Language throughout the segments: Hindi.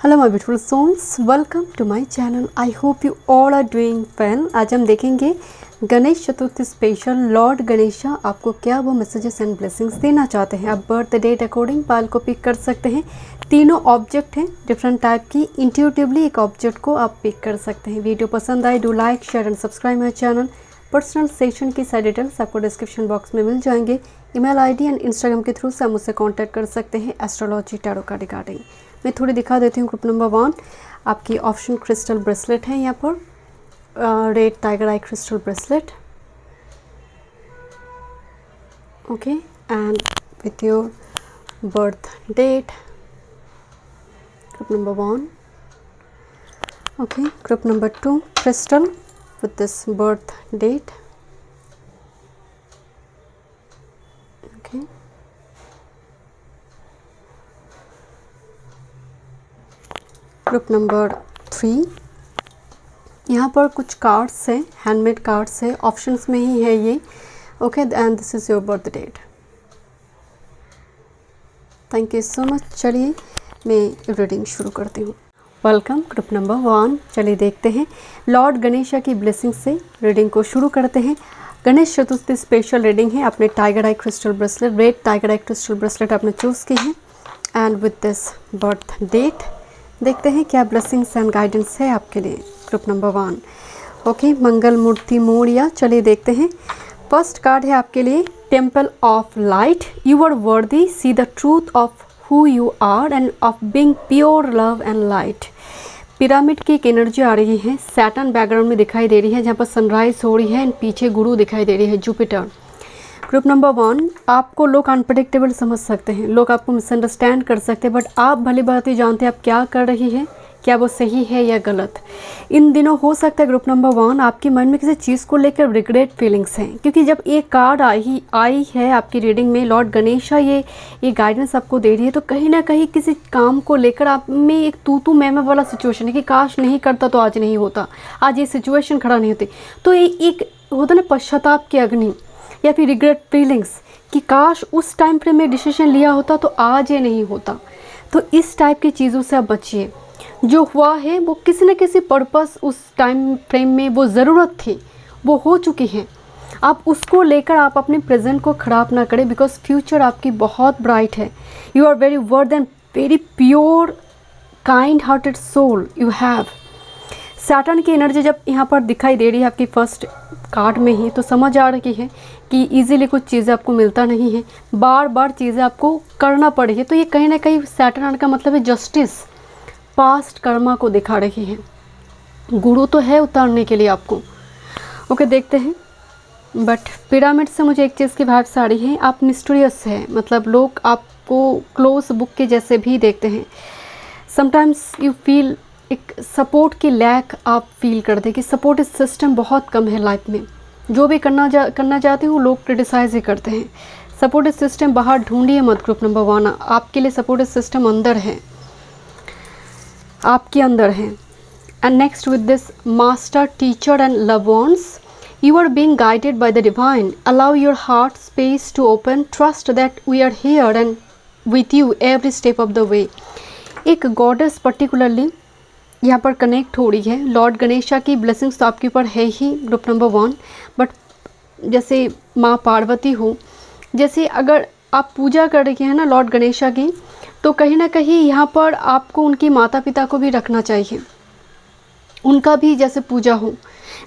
Hello my beautiful souls, welcome to my channel. I hope you all are doing well. आज हम देखेंगे गणेश चतुर्थी स्पेशल लॉर्ड गणेशा आपको क्या वो मैसेजेस एंड ब्लेसिंग्स देना चाहते हैं। आप बर्थ डेट अकॉर्डिंग पाल को पिक कर सकते हैं। तीनों ऑब्जेक्ट हैं डिफरेंट टाइप की। इंट्यूटिवली एक ऑब्जेक्ट को आप पिक कर सकते हैं। वीडियो पसंद आए do like share and subscribe my channel. Personal session की सारी डिटेल्स आपको डिस्क्रिप्शन बॉक्स में मिल जाएंगे। ईमेल आईडी एंड इंस्टाग्राम के थ्रू से आप मुझसे कांटेक्ट कर सकते हैं एस्ट्रोलॉजी टैरो का रिगार्डिंग। मैं थोड़ी दिखा देती हूँ। ग्रुप नंबर 1 आपकी ऑप्शन क्रिस्टल ब्रेसलेट है। यहाँ पर red tiger eye crystal bracelet, okay, and with your birth date. Group number 1, okay. Group number 2 crystal with this birth date, okay. Group number 3 यहाँ पर कुछ कार्ड्स हैं, हैंडमेड कार्ड्स है, ऑप्शंस में ही है ये, okay, and this is your birth date. Thank you so much. चलिए मैं रीडिंग शुरू करती हूँ। Welcome group number 1। चलिए देखते हैं लॉर्ड गणेशा की ब्लेसिंग से रीडिंग को शुरू करते हैं। गणेश चतुर्थी स्पेशल रीडिंग है। आपने tiger eye crystal bracelet, red tiger eye crystal bracelet आपने चूज़ की है and with this birth date देखते हैं क्या ब्लेसिंग्स एंड गाइडेंस है आपके लिए। Group number 1, okay, Mangal Murti Morya. चलिए देखते हैं। फर्स्ट कार्ड है आपके लिए temple of light. You are worthy, see the truth of who you are and of being pure love and light। Pyramid की एक एनर्जी आ रही है, सैटर्न बैकग्राउंड में दिखाई दे रही है, जहाँ पर सनराइज हो रही है एंड पीछे गुरु दिखाई दे रही है, जुपिटर। ग्रुप नंबर 1 आपको लोग अनप्रेडिक्टेबल समझ सकते हैं, लोग आपको मिसअंडरस्टैंड कर सकते हैं, बट आप भली भांति जानते हैं आप क्या कर रही है, क्या वो सही है या गलत। इन दिनों हो सकता है ग्रुप नंबर 1 आपके मन में किसी चीज़ को लेकर रिग्रेट फीलिंग्स हैं, क्योंकि जब एक कार्ड आई है आपकी रीडिंग में, लॉर्ड गणेशा ये गाइडेंस आपको दे रही है, तो कहीं ना कहीं किसी काम को लेकर आप में एक तू मैं वाला सिचुएशन है कि काश नहीं करता तो आज नहीं होता, आज ये सिचुएशन खड़ा नहीं होती। तो एक होता ना पश्चाताप की अग्नि या फिर रिग्रेट फीलिंग्स कि काश उस टाइम पर मैं डिसीजन लिया होता तो आज ये नहीं होता। तो इस टाइप की चीज़ों से आप बचिए। जो हुआ है वो किसी न किसी पर्पस उस टाइम फ्रेम में वो ज़रूरत थी, वो हो चुकी है। आप उसको लेकर आप अपने प्रेजेंट को ख़राब ना करें, बिकॉज फ्यूचर आपकी बहुत ब्राइट है। You are very worth and very pure kind hearted soul you have. Saturn की एनर्जी जब यहाँ पर दिखाई दे रही है आपकी फर्स्ट कार्ड में ही, तो समझ आ रही है कि इजीली कुछ चीज़ें आपको मिलता नहीं है, बार बार चीज़ें आपको करना पड़ी है। तो ये कहीं ना कहीं सैटर्न का मतलब है जस्टिस, पास्ट कर्मा को दिखा रही है। गुरु तो है उतारने के लिए आपको, ओके। देखते हैं। बट पिरामिड से मुझे एक चीज़ की वाइब्स आ रही है, आप मिस्टीरियस है, मतलब लोग आपको क्लोज बुक के जैसे भी देखते हैं। समटाइम्स यू फील एक सपोर्ट की लैक आप फील करते हैं कि सपोर्ट सिस्टम बहुत कम है लाइफ में। जो भी करना चाहते हो लोग क्रिटिसाइज ही करते हैं। सपोर्टिव सिस्टम बाहर ढूंढिए मत। ग्रुप नंबर 1 आपके लिए सपोर्टिव सिस्टम अंदर है, आपके अंदर है। And next with this master teacher and love ones, you are being guided by the divine. Allow your heart space to open, trust that we are here and with you every step of the way. एक गॉडेस पर्टिकुलरली यहाँ पर कनेक्ट हो रही है। लॉर्ड गणेशा की ब्लेसिंग्स तो आपके ऊपर है ही ग्रुप नंबर 1, बट जैसे माँ पार्वती हो, जैसे अगर आप पूजा कर रही हैं ना लॉर्ड गणेशा की, तो कहीं ना कहीं यहाँ पर आपको उनके माता पिता को भी रखना चाहिए, उनका भी जैसे पूजा हो।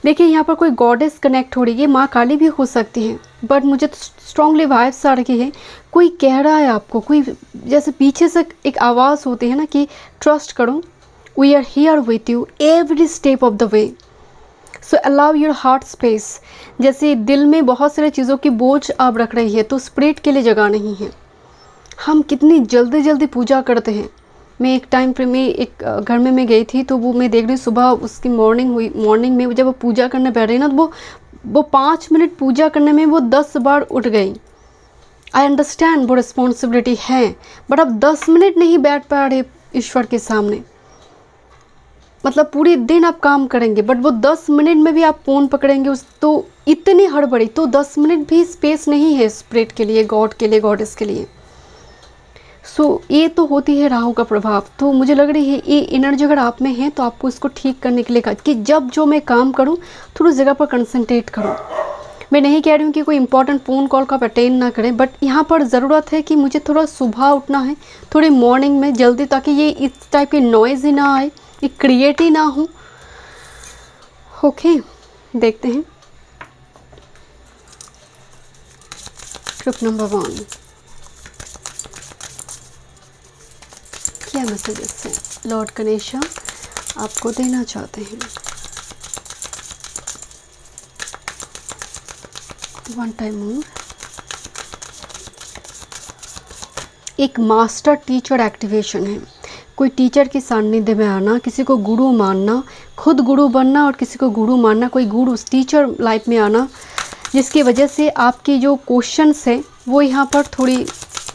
देखिए यहाँ पर कोई गॉडेस कनेक्ट हो रही है, माँ काली भी हो सकती है, बट मुझे तो स्ट्रांगली वाइब्स आ रही है कोई कह रहा है आपको, कोई जैसे पीछे से एक आवाज़ होती है ना कि ट्रस्ट करो, we are here with you every step of the way, so allow your heart space. जैसे दिल में बहुत सारी चीज़ों की बोझ आप रख रही है, तो स्पिरिट के लिए जगह नहीं है। हम कितनी जल्दी पूजा करते हैं। मैं एक टाइम पे में एक घर में मैं गई थी, तो वो मैं देख रही सुबह उसकी मॉर्निंग में जब वो पूजा करने बैठ रही ना, तो वो 5 मिनट पूजा करने में वो 10 बार उठ गई। आई अंडरस्टैंड वो रिस्पॉन्सिबिलिटी है, बट अब 10 मिनट नहीं बैठ पा रहे ईश्वर के सामने। मतलब पूरे दिन आप काम करेंगे, बट वो 10 मिनट में भी आप फ़ोन पकड़ेंगे तो इतनी हड़बड़ी, तो 10 मिनट भी स्पेस नहीं है स्पिरिट के लिए, गॉड के लिए, गॉडेस के लिए। ये तो होती है राहु का प्रभाव। तो मुझे लग रही है ये एनर्जी अगर आप में है तो आपको इसको ठीक करने के लिए कहा कि जब जो मैं काम करूँ थोड़ी जगह पर कंसंट्रेट करूँ। मैं नहीं कह रही हूँ कि कोई इंपॉर्टेंट फ़ोन कॉल का आप अटेंड ना करें, बट यहाँ पर ज़रूरत है कि मुझे थोड़ा सुबह उठना है, थोड़ी मॉर्निंग में जल्दी, ताकि ये इस टाइप की नॉइज़ ही ना आए, ये क्रिएट ही ना हो। ओके, देखते हैं ग्रुप नंबर 1 क्या मैसेजेस हैं लॉर्ड गणेशा आपको देना चाहते हैं। वन टाइम मोर। एक मास्टर टीचर एक्टिवेशन है। कोई टीचर के सानिध्य में आना, किसी को गुरु मानना, खुद गुरु बनना और किसी को गुरु मानना, कोई गुरु टीचर लाइफ में आना, जिसकी वजह से आपकी जो क्वेश्चंस है वो यहाँ पर थोड़ी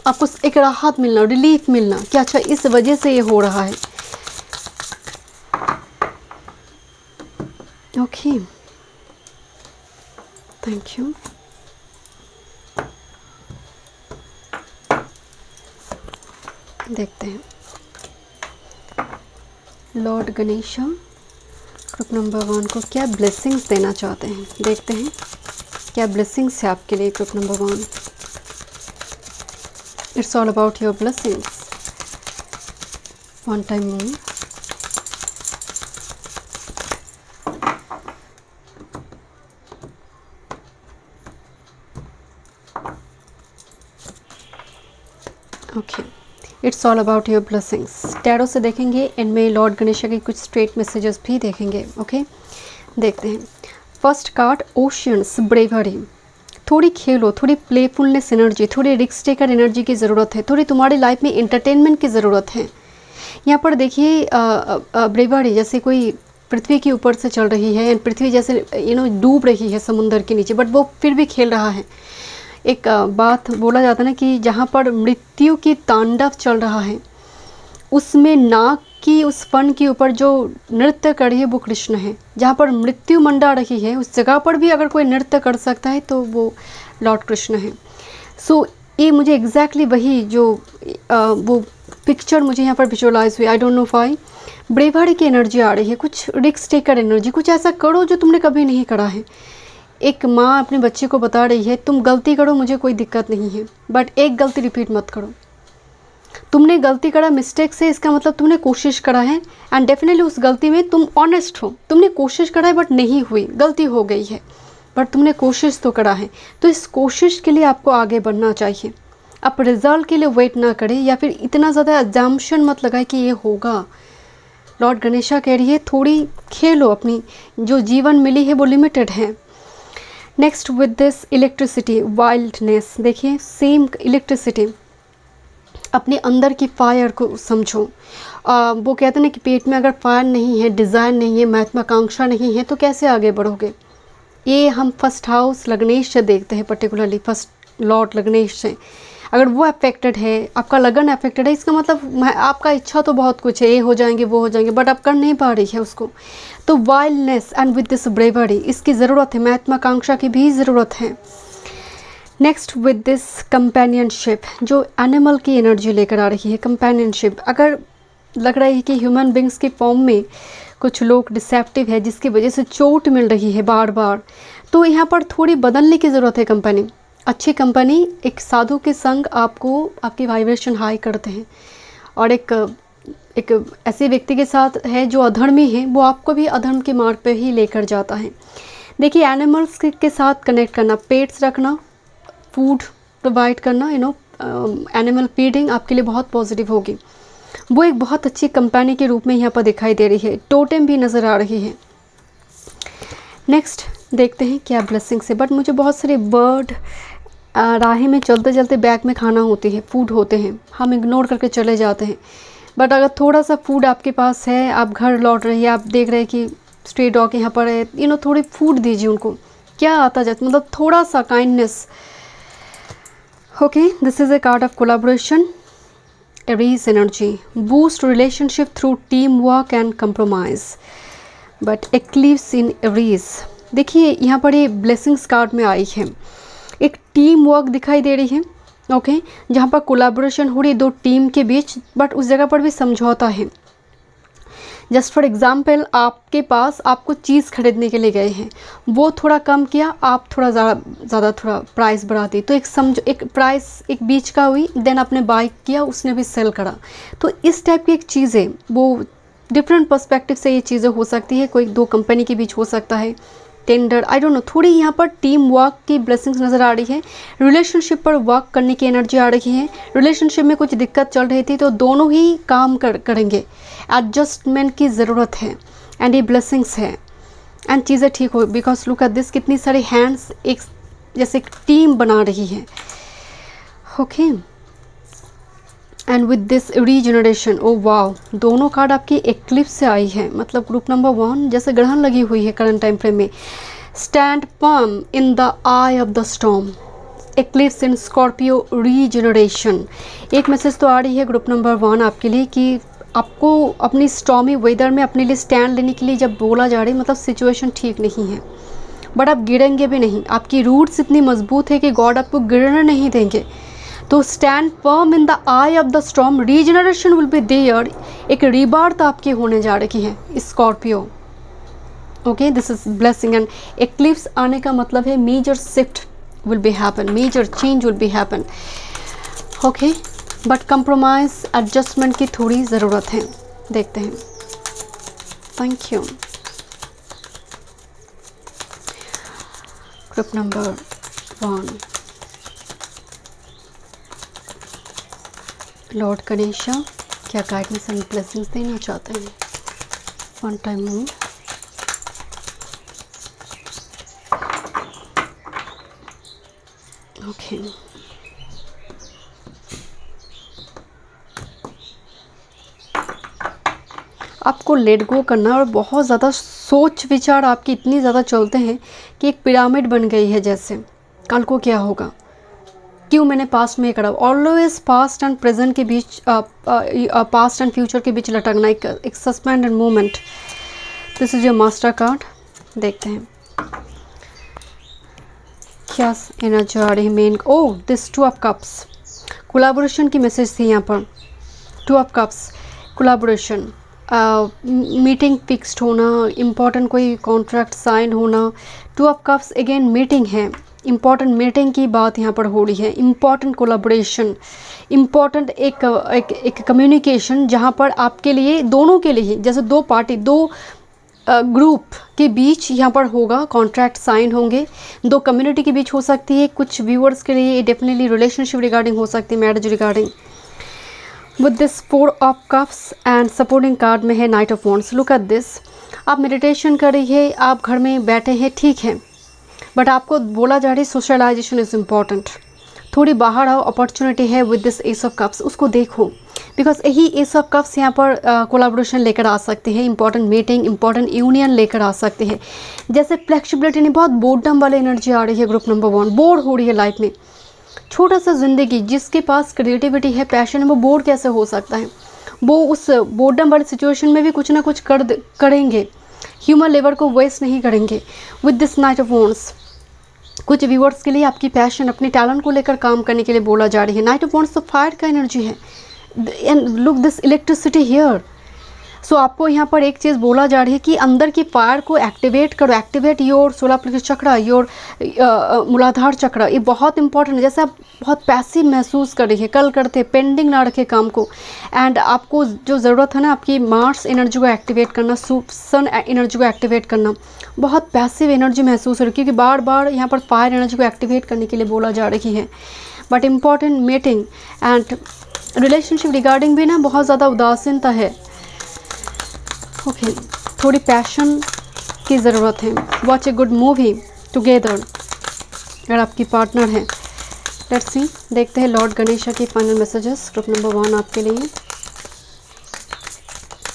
आपको एक राहत मिलना, रिलीफ मिलना कि अच्छा इस वजह से ये हो रहा है। Okay, thank you. देखते हैं लॉर्ड गणेशा ग्रुप नंबर 1 को क्या ब्लेसिंग्स देना चाहते हैं। देखते हैं क्या ब्लेसिंग्स है आपके लिए group number 1। It's all about your blessings. One time more. Okay, it's all about your blessings. Tarot से देखेंगे, इनमें लॉर्ड गणेशा के कुछ स्ट्रेट मैसेजेस भी देखेंगे। ओके, देखते हैं। First card oceans bravery. थोड़ी खेलो, थोड़ी प्लेफुलनेस एनर्जी, थोड़ी रिस्क टेकर एनर्जी की ज़रूरत है, थोड़ी तुम्हारी लाइफ में एंटरटेनमेंट की ज़रूरत है। यहाँ पर देखिए ब्रेवरी जैसे कोई पृथ्वी के ऊपर से चल रही है, पृथ्वी जैसे डूब रही है समुंदर के नीचे, बट वो फिर भी खेल रहा है। एक बात बोला जाता है ना कि जहाँ पर मृत्यु की तांडव चल रहा है, उसमें नाग की उस फन के ऊपर जो नृत्य कर रही है वो कृष्ण है। जहाँ पर मृत्यु मंडा रही है उस जगह पर भी अगर कोई नृत्य कर सकता है तो वो लॉर्ड कृष्ण है। ये मुझे एग्जैक्टली वही जो वो पिक्चर मुझे यहाँ पर विजुअलाइज हुई। I don't know why bravery की एनर्जी आ रही है, कुछ रिस्क टेकर एनर्जी। कुछ ऐसा करो जो तुमने कभी नहीं करा है। एक माँ अपने बच्चे को बता रही है तुम गलती करो, मुझे कोई दिक्कत नहीं है, बट एक गलती रिपीट मत करो। तुमने गलती करा मिस्टेक से, इसका मतलब तुमने कोशिश करा है एंड डेफिनेटली उस गलती में तुम ऑनेस्ट हो। तुमने कोशिश करा है बट नहीं हुई, गलती हो गई है, बट तुमने कोशिश तो करा है। तो इस कोशिश के लिए आपको आगे बढ़ना चाहिए। आप रिजल्ट के लिए वेट ना करें या फिर इतना ज़्यादा अजम्पशन मत लगाए कि ये होगा। लॉर्ड गणेशा कह रही है थोड़ी खेलो, अपनी जो जीवन मिली है वो लिमिटेड है। Next with this electricity wildness. देखिए सेम इलेक्ट्रिसिटी, अपने अंदर की फायर को समझो। वो कहते हैं ना कि पेट में अगर फायर नहीं है, डिज़ायर नहीं है, महत्वाकांक्षा नहीं है तो कैसे आगे बढ़ोगे। ये हम फर्स्ट हाउस लग्नेश से देखते हैं, पर्टिकुलरली फर्स्ट लॉर्ड लग्नेश से। अगर वो अफेक्टेड है, आपका लगन अफेक्टेड है, इसका मतलब आपका इच्छा तो बहुत कुछ है, ये हो जाएंगे वो हो जाएंगे, बट आप कर नहीं पा रही है उसको। तो wildness and with this bravery, इसकी ज़रूरत है, महत्वाकांक्षा की भी ज़रूरत है। नेक्स्ट विद दिस कंपेनियनशिप, जो एनिमल की एनर्जी लेकर आ रही है। कंपेनियनशिप, अगर लग रहा है कि ह्यूमन बींग्स के फॉर्म में कुछ लोग डिसेप्टिव है जिसकी वजह से चोट मिल रही है बार बार, तो यहाँ पर थोड़ी बदलने की ज़रूरत है। कंपनी, अच्छी कंपनी, एक साधु के संग आपको आपकी वाइब्रेशन हाई करते हैं, और एक ऐसे व्यक्ति के साथ है जो अधर्मी है, वो आपको भी अधर्म के मार्ग पे ही लेकर जाता है। देखिए एनिमल्स के साथ कनेक्ट करना, पेट्स रखना, फूड प्रोवाइड करना, एनिमल फीडिंग आपके लिए बहुत पॉजिटिव होगी। वो एक बहुत अच्छी कंपनी के रूप में यहाँ पर दिखाई दे रही है। टोटेम भी नज़र आ रही है। नेक्स्ट देखते हैं क्या ब्लेसिंग्स है। बट मुझे बहुत सारे वर्ड राह में चलते चलते बैग में खाना होती है, फूड होते हैं, हम इग्नोर करके चले जाते हैं। बट अगर थोड़ा सा फूड आपके पास है, आप घर लौट रही है, आप देख रहे हैं कि स्ट्रे डॉग यहाँ पर है, थोड़ी फूड दीजिए उनको। क्या आता जाता, मतलब थोड़ा सा kindness. Okay, this is a card of collaboration, Aries energy, boost relationship through team work and compromise, but eclipse in Aries. देखिए यहाँ पर ये ब्लेसिंग्स कार्ड में आई है, एक टीम वर्क दिखाई दे रही है, ओके, जहाँ पर कोलैबोरेशन हो रही है दो टीम के बीच, बट उस जगह पर भी समझौता है। जस्ट फॉर एग्जाम्पल, आपके पास आप कुछ चीज़ खरीदने के लिए गए हैं, वो थोड़ा कम किया, आप थोड़ा ज़्यादा थोड़ा प्राइस बढ़ा दी, तो एक प्राइस एक बीच का हुई, देन आपने बाय किया, उसने भी सेल करा। तो इस टाइप की एक चीज़ है, वो डिफरेंट पर्सपेक्टिव से ये चीज़ें हो सकती है, कोई दो कंपनी के बीच हो सकता है, टेंडर, आई डोंट नो। थोड़ी यहाँ पर टीम वर्क की ब्लेसिंग्स नज़र आ रही है, रिलेशनशिप पर वर्क करने की एनर्जी आ रही है। रिलेशनशिप में कुछ दिक्कत चल रही थी तो दोनों ही काम करेंगे, एडजस्टमेंट की ज़रूरत है, एंड ये ब्लेसिंग्स है, एंड चीज़ें ठीक हो, बिकॉज लुक एट दिस, कितनी सारी हैंड्स एक जैसे एक टीम बना रही है। Okay, and with this regeneration, oh wow, दोनों कार्ड आपकी एक्लिप्स से आई है, मतलब ग्रुप नंबर 1 जैसे ग्रहण लगी हुई है करंट टाइम फ्रेम में। Stand firm in the eye of the storm, eclipse in Scorpio, regeneration. एक मैसेज तो आ रही है ग्रुप नंबर 1 आपके लिए कि आपको अपनी स्टॉर्मी वेदर में अपने लिए स्टैंड लेने के लिए जब बोला जा रही है, मतलब सिचुएशन ठीक नहीं है, बट आप गिरेंगे भी नहीं, आपकी रूट्स इतनी मजबूत है कि गॉड आपको गिरने नहीं देंगे। तो stand firm in the eye of the storm, regeneration will be there, एक रीबर्थ आपकी होने जा रही है Scorpio. Okay, this is blessing, and eclipse आने का मतलब है major shift will be happen, major change will be happen. Okay, but compromise adjustment की थोड़ी ज़रूरत है, देखते हैं। Thank you. Group number 1, lord Ganesha क्या गाइडेंस एंड ब्लेसिंग्स देना चाहते हैं? One time move. ओके, आपको लेट गो करना, और बहुत ज़्यादा सोच विचार आपकी इतनी ज़्यादा चलते हैं कि एक पिरामिड बन गई है, जैसे कल को क्या होगा, क्यों मैंने पास्ट में करा। ऑलवेज पास्ट एंड प्रेजेंट के बीच, पास्ट एंड फ्यूचर के बीच लटकना, एक suspend end moment. This is your master card, देखते हैं क्या एनर्जी आ रही है main. Oh, this 2 of cups, collaboration की मैसेज थी यहाँ पर। 2 of cups, collaboration, meeting fixed होना, इम्पॉर्टेंट कोई कॉन्ट्रैक्ट साइन होना। 2 ऑफ कप्स अगेन मीटिंग है, इम्पॉर्टेंट मीटिंग की बात यहाँ पर हो रही है, इम्पॉर्टेंट कोलैबोरेशन, इम्पॉर्टेंट एक कम्युनिकेशन, जहाँ पर आपके लिए, दोनों के लिए, जैसे दो पार्टी, दो ग्रुप के बीच यहाँ पर होगा, कॉन्ट्रैक्ट साइन होंगे, दो कम्युनिटी के बीच हो सकती है, कुछ व्यूअर्स के लिए डेफिनेटली रिलेशनशिप रिगार्डिंग हो सकती है, marriage regarding. With this 4 of cups and supporting card में है knight of wands. Look at this, आप मेडिटेशन कर रही है, आप घर में बैठे हैं, ठीक है, बट आपको बोला जा रही है सोशलाइजेशन इज़ इम्पॉर्टेंट, थोड़ी बाहर आओ, अपॉर्चुनिटी है। With this S of cups, उसको देखो, बिकॉज यही एस ऑफ कप्स यहाँ पर कोलैबोरेशन लेकर आ सकते हैं, इंपॉर्टेंट मीटिंग, इंपॉर्टेंट यूनियन लेकर आ सकते हैं। जैसे फ्लेक्सिबिलिटी नहीं, बहुत बोर्डम वाली एनर्जी आ रही है ग्रुप नंबर 1, बोर हो रही है लाइफ में, छोटा सा ज़िंदगी, जिसके पास क्रिएटिविटी है, पैशन है, वो बोर कैसे हो सकता है, वो उस बोर्डम वाली सिचुएशन में भी कुछ ना कुछ करेंगे, ह्यूमन लेबर को वेस्ट नहीं करेंगे। With this night of wands, कुछ व्यूअर्स के लिए आपकी पैशन, अपने टैलेंट को लेकर काम करने के लिए बोला जा रही है। नाइट ऑफ वॉन्ड्स तो फायर का एनर्जी है, and look this electricity here. So आपको यहाँ पर एक चीज़ बोला जा रही है कि अंदर की फायर को एक्टिवेट करो, एक्टिवेट योर सोलर प्लेक्सस चक्र, योर मूलाधार चक्र, ये बहुत इंपॉर्टेंट है। जैसे आप बहुत पैसिव महसूस कर रही है, कल करते, पेंडिंग ना रखे काम को, एंड आपको जो ज़रूरत है ना, आपकी मार्स एनर्जी को एक्टिवेट करना, सन एनर्जी को एक्टिवेट करना, बहुत पैसिव एनर्जी महसूस हो रही है, क्योंकि बार बार यहाँ पर फायर एनर्जी को एक्टिवेट करने के लिए बोला जा रही है। But important meeting and relationship regarding भी ना बहुत ज़्यादा उदासीनता है। ओके, थोड़ी पैशन की ज़रूरत है। Watch a good movie together अगर आपकी पार्टनर है। लेट्स सी, देखते हैं लॉर्ड गणेशा की फाइनल मैसेजेस ग्रुप नंबर 1 आपके लिए।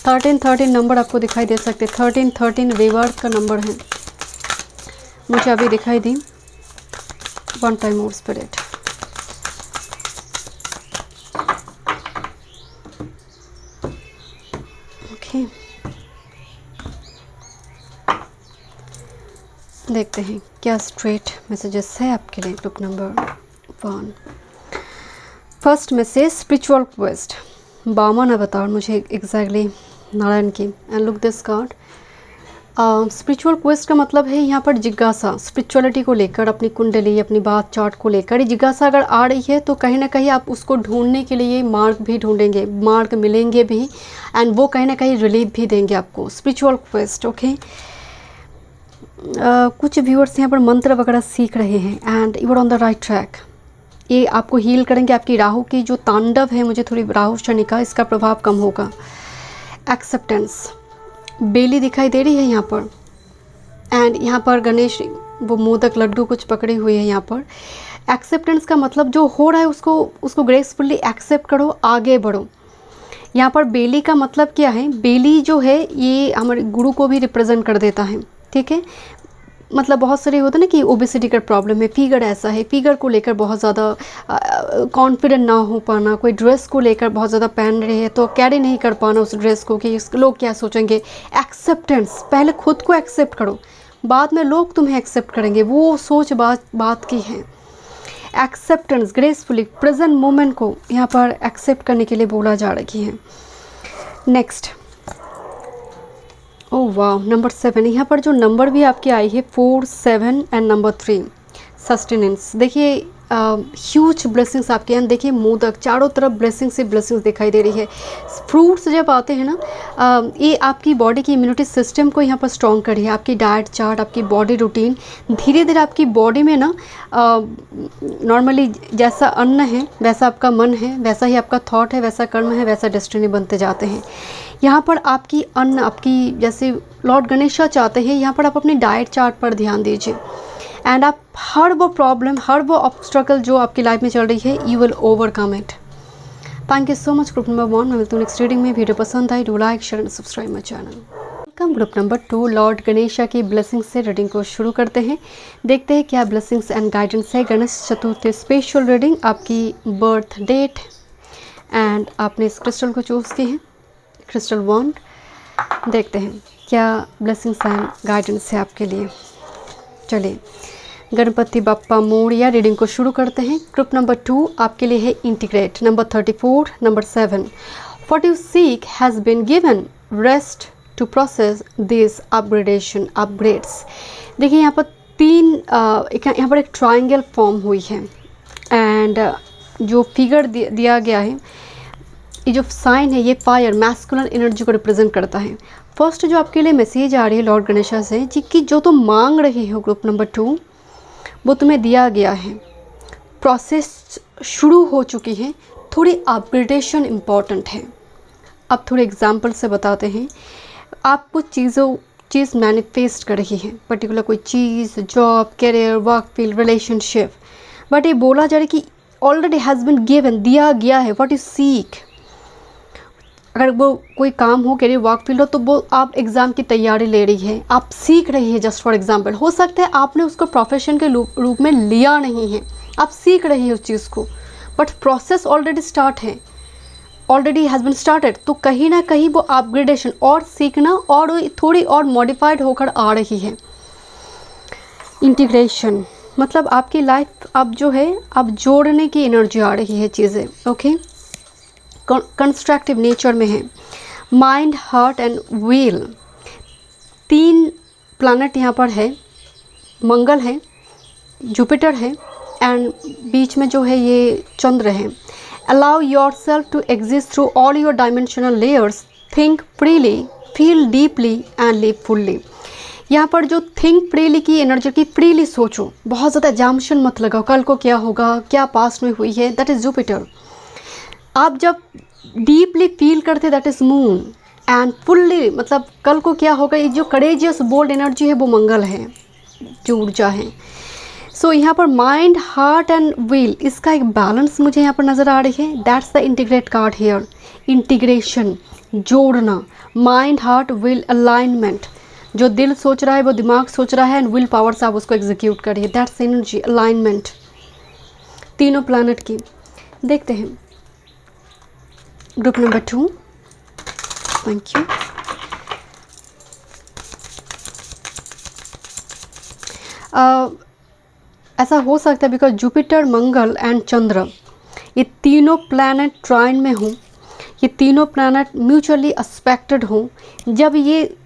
13 नंबर आपको दिखाई दे सकते, 13 रिवर्स का नंबर है, मुझे अभी दिखाई दी। 1 टाइम मोर स्पिरिट। ओके, देखते हैं क्या स्ट्रेट मैसेजेस है आपके लिए group number 1। First message spiritual quest, Vaman Avatar मुझे एग्जैक्टली नारायण की। And look this card, spiritual quest का मतलब है यहाँ पर जिज्ञासा, स्पिरिचुअलिटी को लेकर, अपनी कुंडली, अपनी बात चार्ट को लेकर जिज्ञासा अगर आ रही है तो कहीं ना कहीं आप उसको ढूंढने के लिए मार्ग भी ढूंढेंगे, मार्ग मिलेंगे भी, एंड वो कहीं ना कहीं रिलीफ भी देंगे आपको। Spiritual quest, okay. कुछ व्यूअर्स यहाँ पर मंत्र वगैरह सीख रहे हैं and you are on the right track. ये आपको हील करेंगे, आपकी राहु की जो तांडव है, मुझे थोड़ी राहु शनि का इसका प्रभाव कम होगा। एक्सेप्टेंस, बेली दिखाई दे रही है यहाँ पर, एंड यहाँ पर गणेश वो मोदक लड्डू कुछ पकड़ी हुई है यहाँ पर। एक्सेप्टेंस का मतलब जो हो रहा है उसको ग्रेसफुली एक्सेप्ट करो, आगे बढ़ो। यहाँ पर बेली का मतलब क्या है, बेली जो है ये हमारे गुरु को भी रिप्रेजेंट कर देता है, ठीक है। मतलब बहुत सारे होते हैं ना कि ओबेसिटी का प्रॉब्लम है, फिगर ऐसा है, फिगर को लेकर बहुत ज़्यादा कॉन्फिडेंट ना हो पाना, कोई ड्रेस को लेकर बहुत ज़्यादा पहन रहे हैं तो कैरी नहीं कर पाना उस ड्रेस को कि लोग क्या सोचेंगे। एक्सेप्टेंस, पहले खुद को एक्सेप्ट करो, बाद में लोग तुम्हें एक्सेप्ट करेंगे, वो सोच बात की है। एक्सेप्टेंस, ग्रेसफुली प्रेजेंट मोमेंट को यहाँ पर एक्सेप्ट करने के लिए बोला जा रही है। नेक्स्ट, ओह वाह, नंबर 7, यहाँ पर जो नंबर भी आपकी आई है 4, 7 एंड नंबर 3, सस्टेनेंस। देखिए ह्यूज ब्लेसिंग्स आपके यहाँ, देखिए मोदक, चारों तरफ ब्लेसिंग्स ही ब्लेसिंग्स दिखाई दे रही है। फ्रूट्स जब आते हैं ना, ये आपकी बॉडी की इम्यूनिटी सिस्टम को यहाँ पर स्ट्रॉन्ग करी है। आपकी डाइट चार्ट, आपकी बॉडी रूटीन, धीरे धीरे आपकी बॉडी में ना नॉर्मली जैसा अन्न है वैसा आपका मन है, वैसा ही आपका थॉट है, वैसा कर्म है, वैसा डेस्टिनी बनते जाते हैं। यहाँ पर आपकी अन्न, आपकी जैसे लॉर्ड गणेशा चाहते हैं, यहाँ पर आप अपनी डाइट चार्ट पर ध्यान दीजिए एंड आप हर वो प्रॉब्लम, हर वो ऑब्स्ट्रकल जो आपकी लाइफ में चल रही है, you will overcome it. Thank you so much group number 1। मैं मिलती हूँ नेक्स्ट रीडिंग में। वीडियो पसंद आई, do like, share and subscribe my channel. Welcome group number 2। Lord Ganesha की ब्लेसिंग्स से रीडिंग को शुरू करते हैं। देखते हैं क्या ब्लेसिंग्स एंड गाइडेंस है। गणेश चतुर्थी स्पेशल रीडिंग, आपकी बर्थ डेट एंड आपने इस क्रिस्टल को चूज़ की है, क्रिस्टल वॉन्ड। देखते हैं क्या ब्लेसिंग्स एंड गाइडेंस है आपके लिए। चलिए गणपति बप्पा मोरिया रीडिंग को शुरू करते हैं। ग्रुप नंबर 2 आपके लिए है integrate, number 34, number 7। What you seek has been given, rest to process this upgrades. देखिए यहाँ पर 3 यहाँ पर एक ट्रायंगल फॉर्म हुई है एंड जो फिगर दिया गया है, ये जो साइन है, ये फायर, मैस्कुलिन एनर्जी को रिप्रेजेंट करता है। फर्स्ट जो आपके लिए मैसेज आ रही है लॉर्ड गणेशा से जी कि जो तुम मांग रहे हो ग्रुप नंबर 2, वो तुम्हें दिया गया है। प्रोसेस शुरू हो चुकी है, थोड़ी अपग्रेडेशन इम्पॉर्टेंट है। अब थोड़े एग्जांपल से बताते हैं। आप कुछ चीज़ मैनिफेस्ट कर रही हैं, पर्टिकुलर कोई चीज़, job, career, work field, relationship, but ये बोला जा रहा है कि ऑलरेडी हैज़ बिन गिवन, दिया गया है। व्हाट यू सीक, अगर वो कोई काम हो, करियर, वर्क फील्ड हो, तो वो आप एग्ज़ाम की तैयारी ले रही है, आप सीख रही है। जस्ट फॉर एग्जांपल, हो सकता है आपने उसको प्रोफेशन के रूप में लिया नहीं है, आप सीख रही है उस चीज़ को, बट प्रोसेस ऑलरेडी स्टार्ट है, ऑलरेडी हैज़ बिन स्टार्टेड। तो कहीं ना कहीं वो अपग्रेडेशन और सीखना और थोड़ी और मॉडिफाइड होकर आ रही है। इंटीग्रेशन मतलब आपकी लाइफ अब जो है, अब जोड़ने की एनर्जी आ रही है चीज़ें, ओके। कंस्ट्रक्टिव नेचर में है। Mind, heart and wheel, 3 planet यहाँ पर है। मंगल है, जुपिटर है एंड बीच में जो है ये चंद्र है। Allow your self to exist through all your dimensional layers, think freely, feel deeply and live fully. यहाँ पर जो थिंक फ्रीली की एनर्जी की, फ्रीली सोचो, बहुत ज़्यादा एग्जाम्पशन मत लगाओ, कल को क्या होगा, क्या पास्ट में हुई है, दैट इज़ जुपिटर। आप जब डीपली फील करते, that is moon, and fully मतलब कल को क्या होगा, ये जो करेजियस बोल्ड एनर्जी है वो मंगल है, जो ऊर्जा है। सो यहाँ पर माइंड, हार्ट एंड विल, इसका एक बैलेंस मुझे यहाँ पर नज़र आ रही है। That's the integrate card here. Integration, जोड़ना, माइंड, हार्ट, विल, अलाइनमेंट। जो दिल सोच रहा है वो दिमाग सोच रहा है, एंड विल पावर से आप उसको एग्जीक्यूट करिए। दैट्स एनर्जी, अलाइनमेंट, तीनों प्लैनेट की। देखते हैं ग्रुप नंबर 2। Thank you. ऐसा हो सकता है बिकॉज जुपिटर, मंगल एंड चंद्र, ये तीनों प्लैनेट ट्राइन में हों, ये तीनों प्लैनेट म्यूचुअली एस्पेक्टेड हों, जब ये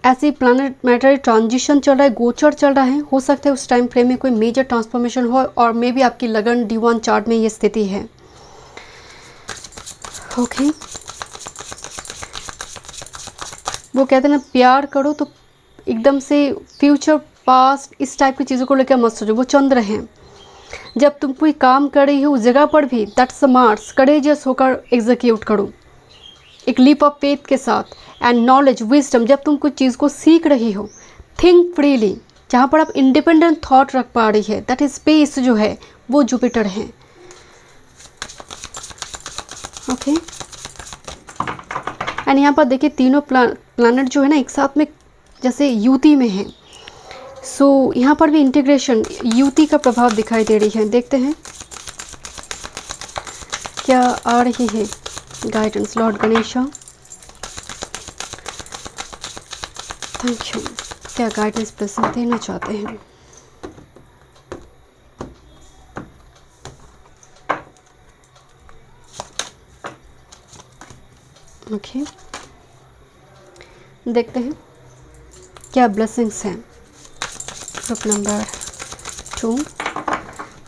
ऐसी प्लैनेटरी ट्रांजिशन चल रहा है, गोचर चल रहा है, हो सकता है उस टाइम फ्रेम में कोई मेजर ट्रांसफॉर्मेशन हो और मे बी आपकी लगन D1 चार्ट में ये स्थिति है। ओके, वो कहते हैं ना, प्यार करो तो एकदम से फ्यूचर पास्ट इस टाइप की चीज़ों को लेकर मत सोचो। वो चंद्र हैं, जब तुम कोई काम कर रही हो उस जगह पर भी दैट्स मार्स, करेजियस होकर एग्जीक्यूट करो एक लीप ऑफ फेथ के साथ। एंड नॉलेज, विजडम, जब तुम कुछ चीज़ को सीख रही हो, थिंक फ्रीली, जहाँ पर आप इंडिपेंडेंट थॉट रख पा रही है, दैट इज स्पेस जो है वो जुपिटर है। ओके, एंड यहाँ पर देखिए तीनों प्लैनेट जो है ना एक साथ में जैसे युति में है। सो यहाँ पर भी इंटीग्रेशन, युति का प्रभाव दिखाई दे रही है। देखते हैं क्या आ रही है guidance Lord Ganesha. Thank you, क्या गाइडेंस ब्लेसिंग देना चाहते हैं। ओके, देखते हैं क्या ब्लेसिंग्स हैं। ग्रुप नंबर 2,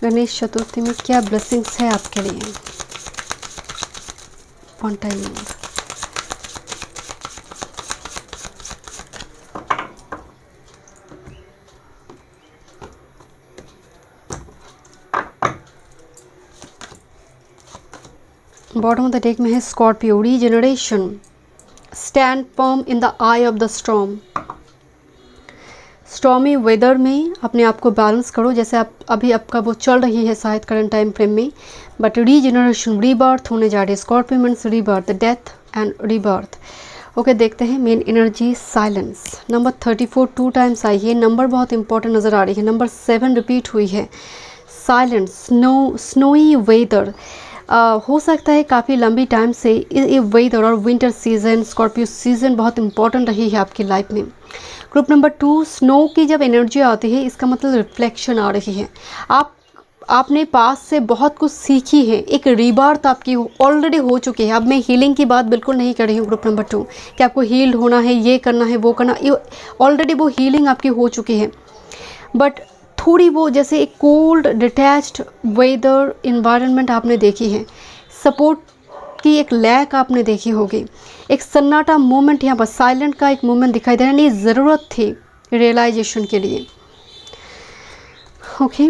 गणेश चतुर्थी में क्या ब्लेसिंग्स है आपके लिए। One time more. Bottom of the deck में है Scorpio, regeneration, stand firm in the eye of the storm. Stormy weather में अपने आप को बैलेंस करो, जैसे आप अभी आपका वो चल रही है शायद करंट टाइम फ्रेम में, बट रीजनरेशन, रीबर्थ होने जा रही है। Scorpio means rebirth, death and rebirth. Okay, देखते हैं main energy silence. Number 34 2 times I है, नंबर बहुत इंपॉर्टेंट नज़र आ रही है। नंबर 7 रिपीट हुई है। साइलेंस, स्नोई वेदर, हो सकता है काफ़ी लंबी टाइम से ये वेदर और विंटर सीजन, स्कॉर्पियो सीजन बहुत इंपॉर्टेंट रही है आपकी लाइफ में। ग्रुप नंबर 2, स्नो की जब एनर्जी आती है इसका मतलब रिफ्लेक्शन आ रही है। आपने पास से बहुत कुछ सीखी है, एक रीबर्थ आपकी ऑलरेडी हो चुकी है। अब मैं हीलिंग की बात बिल्कुल नहीं कर रही हूँ ग्रुप नंबर 2 कि आपको हील्ड होना है, ये करना है, वो करना, ये ऑलरेडी वो हीलिंग आपकी हो चुकी है। बट थोड़ी वो जैसे एक कोल्ड डिटैच्ड वेदर इन्वायरमेंट आपने देखी है, सपोर्ट की एक लैक आपने देखी होगी, एक सन्नाटा मोमेंट यहाँ पर साइलेंट का एक मोमेंट दिखाई दे रहा है। ये ज़रूरत थी रियलाइजेशन के लिए। Okay,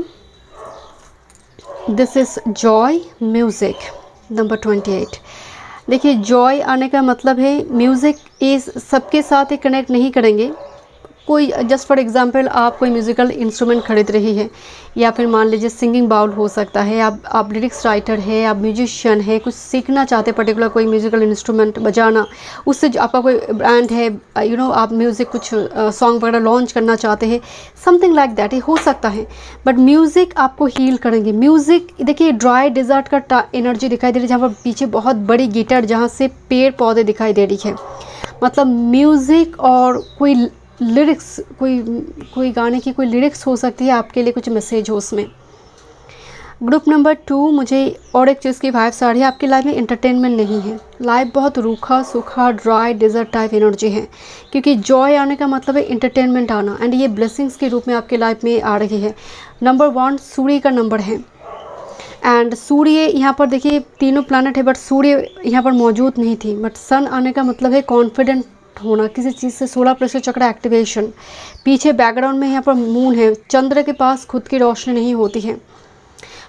this is Joy music number 28। देखिए जॉय आने का मतलब है म्यूज़िक इस सबके साथ ही कनेक्ट नहीं करेंगे। कोई जस्ट फॉर एग्जांपल आप कोई म्यूज़िकल इंस्ट्रूमेंट खरीद रही है, या फिर मान लीजिए सिंगिंग बाउल हो सकता है, आप लिरिक्स राइटर है, आप म्यूजिशियन है, कुछ सीखना चाहते हैं पर्टिकुलर कोई म्यूज़िकल इंस्ट्रूमेंट बजाना, उससे जो आपका कोई ब्रांड है, आप म्यूज़िक कुछ सॉन्ग वगैरह लॉन्च करना चाहते हैं, समथिंग लाइक दैट ही हो सकता है। बट म्यूज़िक आपको हील करेंगे। म्यूज़िक देखिए ड्राई डिज़र्ट का एनर्जी दिखाई दे रही है, जहाँ पर पीछे बहुत बड़ी गिटार, जहाँ से पेड़ पौधे दिखाई दे रही है। मतलब म्यूज़िक और कोई लिरिक्स, कोई गाने की कोई लिरिक्स हो सकती है, आपके लिए कुछ मैसेज हो उसमें। ग्रुप नंबर 2, मुझे और एक चीज़ की वाइब्स आ रही है, आपकी लाइफ में एंटरटेनमेंट नहीं है। लाइफ बहुत रूखा सूखा ड्राई डिज़र्ट टाइप एनर्जी है, क्योंकि जॉय आने का मतलब है एंटरटेनमेंट आना, एंड ये ब्लेसिंग्स के रूप में आपकी लाइफ में आ रही है। नंबर 1 सूर्य का नंबर है, एंड सूर्य यहाँ पर देखिए तीनों प्लैनेट है, बट सूर्य यहाँ पर मौजूद नहीं थी। बट सन आने का मतलब है कॉन्फिडेंट होना किसी चीज़ से, 16 प्रेशर चक्र एक्टिवेशन। पीछे बैकग्राउंड में यहाँ पर मून है, चंद्र के पास खुद की रोशनी नहीं होती है।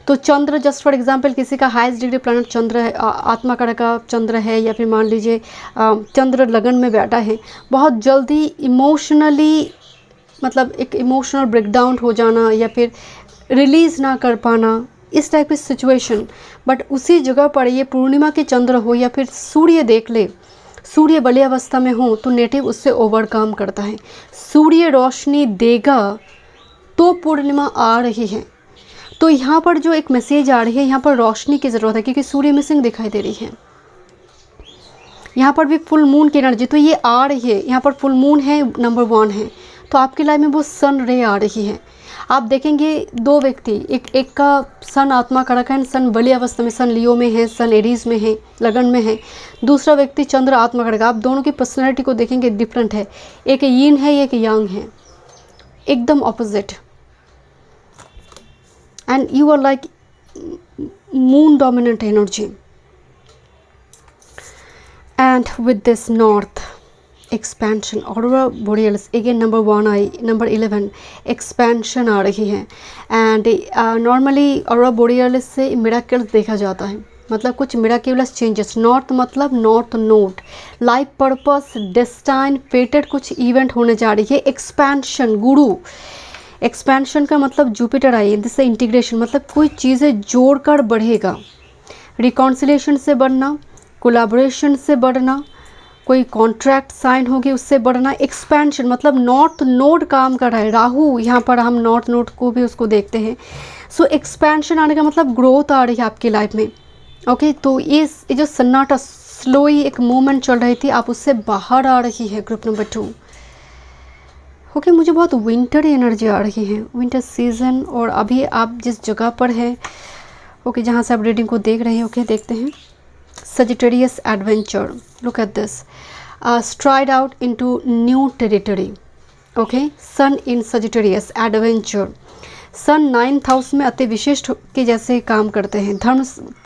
तो चंद्र जस्ट फॉर एग्जांपल किसी का हाईएस्ट डिग्री प्लैनेट चंद्र है, आत्मा का चंद्र है, या फिर मान लीजिए चंद्र लगन में बैठा है, बहुत जल्दी इमोशनली, मतलब एक इमोशनल ब्रेकडाउन हो जाना, या फिर रिलीज़ ना कर पाना, इस टाइप की सिचुएशन। बट उसी जगह पर ये पूर्णिमा के चंद्र हो या फिर सूर्य देख ले, सूर्य बली अवस्था में हो, तो नेटिव उससे ओवरकम करता है। सूर्य रोशनी देगा तो पूर्णिमा आ रही है। तो यहाँ पर जो एक मैसेज आ रही है, यहाँ पर रोशनी की ज़रूरत है, क्योंकि सूर्य मिसिंग दिखाई दे रही है। यहाँ पर भी फुल मून की एनर्जी तो ये आ रही है, यहाँ पर फुल मून है, नंबर 1 है, तो आपकी लाइफ में वो सन रे आ रही है। आप देखेंगे दो व्यक्ति, एक का सन आत्मा कारक है, सन बली अवस्था में, सन लियो में है, सन एरीज में है, लगन में है। दूसरा व्यक्ति चंद्र आत्मा कारक। आप दोनों की पर्सनैलिटी को देखेंगे डिफरेंट है, एक यीन है एक यांग है, एकदम opposite. And you are like moon dominant energy. And with this north expansion, aurora borealis again number 1 आई, नंबर 11 एक्सपेंशन आ रही है। एंड नॉर्मली ऑरोरा बोरियलिस से मिराकल्स देखा जाता है, मतलब कुछ मिराक्युलस चेंजेस। नॉर्थ मतलब north node, life purpose, destined, फेटेड कुछ इवेंट होने जा रही है। एक्सपेंशन, गुरु, एक्सपेंशन का मतलब जुपिटर आई, जिससे इंटीग्रेशन मतलब कोई चीज़ें जोड़कर बढ़ेगा। रिकॉन्सिलेशन से बढ़ना, कोलैबोरेशन से बढ़ना, कोई कॉन्ट्रैक्ट साइन होगी उससे बढ़ना। एक्सपेंशन मतलब नॉर्थ नोड काम कर रहा है। राहु यहाँ पर हम नॉर्थ नोड को भी उसको देखते हैं। सो एक्सपेंशन आने का मतलब ग्रोथ आ रही है आपकी लाइफ में। ओके, तो ये जो सन्नाटा स्लोई एक मूवमेंट चल रही थी, आप उससे बाहर आ रही है। Group number 2। ओके, मुझे बहुत विंटर एनर्जी आ रही है, विंटर सीजन। और अभी आप जिस जगह पर है, ओके, जहाँ से आप रीडिंग को देख रहे हैं, ओके, देखते हैं। Sagittarius adventure, look at this, stride out into new territory. Okay, Sun in Sagittarius adventure. Sun 9th house में अति विशिष्ट के जैसे काम करते हैं। धर्म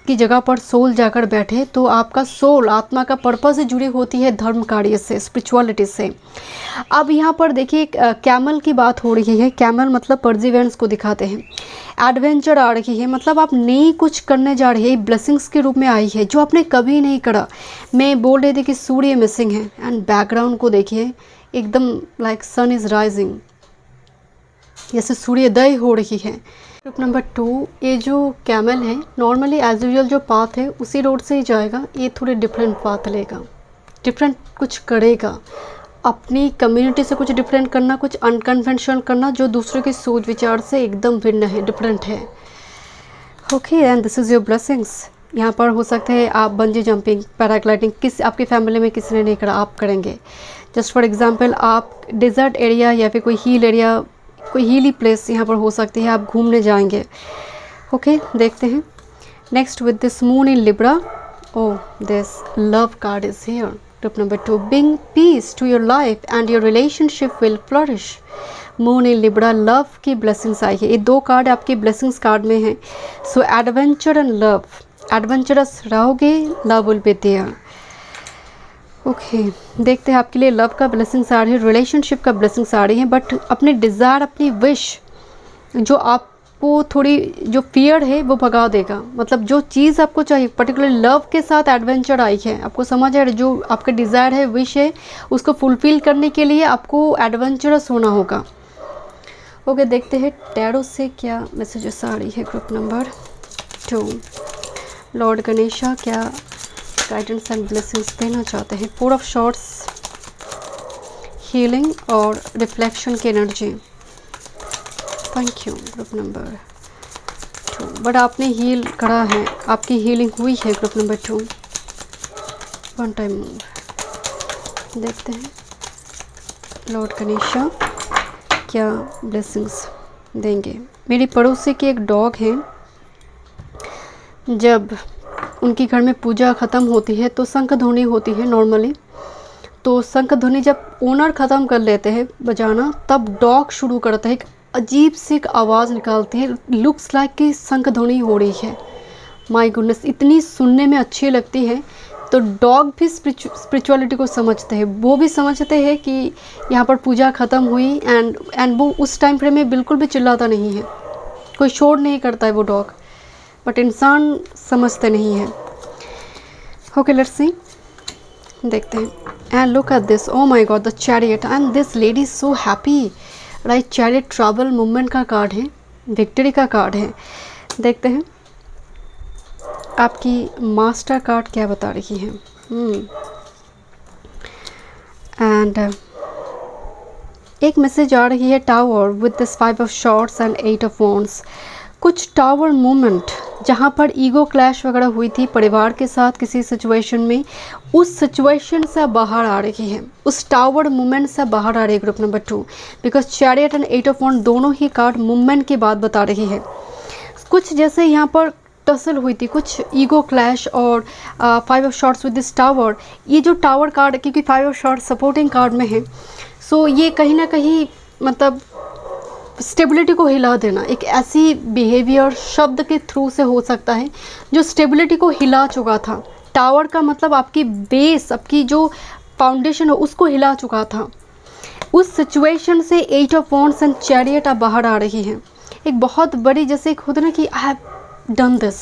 की जगह पर सोल जाकर बैठे तो आपका सोल, आत्मा का पर्पस से जुड़ी होती है धर्म कार्य से, स्पिरिचुअलिटी से। अब यहाँ पर देखिए कैमल की बात हो रही है। कैमल मतलब परजिवेंस को दिखाते हैं। एडवेंचर आ रही है, मतलब आप नई कुछ करने जा रही है, ब्लेसिंग्स के रूप में आई है जो आपने कभी नहीं करा। मैं बोल रही थी कि सूर्य मिसिंग है। एंड बैकग्राउंड को देखिए, एकदम लाइक सन इज़ राइजिंग, जैसे सूर्योदय हो रही है। ग्रुप नंबर 2, ये जो कैमल है नॉर्मली एज यूजुअल जो पाथ है उसी रोड से ही जाएगा, ये थोड़े डिफरेंट पाथ लेगा, डिफरेंट कुछ करेगा, अपनी कम्युनिटी से कुछ डिफरेंट करना, कुछ अनकन्वेंशनल करना जो दूसरों की सोच विचार से एकदम भिन्न है, डिफरेंट है। Okay, and this is your blessings. यहाँ पर हो सकता है आप बंजी जंपिंग, पैराग्लाइडिंग, किस आपकी फैमिली में किसी ने नहीं करा, आप करेंगे। जस्ट फॉर एग्जांपल, आप डेजर्ट एरिया या फिर कोई हिल एरिया, कोई हिली प्लेस यहाँ पर हो सकती है, आप घूमने जाएंगे। ओके, देखते हैं next with this moon in Libra. Oh, this love card is here. Tip number 2, bring peace to your life and your relationship will flourish. Moon in Libra, love की ब्लेसिंग्स आई है। ये 2 कार्ड आपकी ब्लेसिंग्स कार्ड में है। So adventure and love, adventurous रहोगे, love will be there. Okay, देखते हैं आपके लिए लव का ब्लेसिंग्स आ रही है, रिलेशनशिप का ब्लेसिंग्स आ रही है। बट अपने डिज़ायर, अपनी विश, जो आपको थोड़ी जो फियर है वो भगा देगा। मतलब जो चीज़ आपको चाहिए, पर्टिकुलर लव के साथ एडवेंचर आई है, आपको समझ है, जो आपका डिज़ायर है, विश है, उसको फुलफिल करने के लिए आपको एडवेंचरस होना होगा। ओके, देखते हैं टैरो से क्या मैसेजेस आ रही है। ग्रुप नंबर 2, लॉर्ड गणेशा क्या गाइडेंस एंड ब्लेसिंग्स देना चाहते हैं। 4 ऑफ शॉर्ट्स, हीलिंग और रिफ्लेक्शन की energy. Thank you. Group number 2, but आपने हील करा है, आपकी हीलिंग हुई है। Group number 2, 1 time move. देखते हैं लॉर्ड गणेशा क्या ब्लेसिंग्स देंगे। मेरी पड़ोसी की एक डॉग है, जब उनकी घर में पूजा ख़त्म होती है तो शंख ध्वनि होती है नॉर्मली। तो शंख ध्वनि जब ओनर ख़त्म कर लेते हैं बजाना, तब डॉग शुरू करता है, एक अजीब सी एक आवाज़ निकालती है, लुक्स लाइक कि शंख ध्वनि हो रही है। माय गुडनेस, इतनी सुनने में अच्छी लगती है। तो डॉग भी स्पिरिचुअलिटी को समझते हैं, वो भी समझते हैं कि यहाँ पर पूजा ख़त्म हुई। एंड वो उस टाइम फ्रेम में बिल्कुल भी चिल्लाता नहीं है, कोई शोर नहीं करता है वो डॉग, बट इंसान समझते नहीं है। ओके, लेट्स सी, देखते हैं। And look at this, oh my God, the chariot, and this lady is so happy, right. Chariot travel movement का कार्ड है, विक्ट्री का कार्ड है। देखते हैं आपकी मास्टर कार्ड क्या बता रही है। एंड एक मैसेज आ रही है, tower with this 5 of shorts and 8 of wands. कुछ टावर मूवमेंट जहाँ पर ईगो क्लैश वगैरह हुई थी परिवार के साथ किसी सिचुएशन में, उस सिचुएशन से बाहर आ रही है, उस टावर मूवमेंट से बाहर आ रही है group number 2, because chariot and 8 of wand दोनों ही कार्ड मूवमेंट की बात बता रही है। कुछ जैसे यहाँ पर टसल हुई थी, कुछ ईगो क्लैश और 5 of shorts with this tower. ये जो टावर कार्ड, क्योंकि 5 ऑफ शॉर्ट्स सपोर्टिंग कार्ड में है, सो ये कहीं ना कहीं मतलब स्टेबिलिटी को हिला देना, एक ऐसी बिहेवियर शब्द के थ्रू से हो सकता है जो स्टेबिलिटी को हिला चुका था। टावर का मतलब आपकी बेस, आपकी जो फाउंडेशन है उसको हिला चुका था। उस सिचुएशन से 8 ऑफ वॉन्ड्स एंड चैरियट आप बाहर आ रही हैं। एक बहुत बड़ी, जैसे एक होता ना कि आई हैव डन दिस,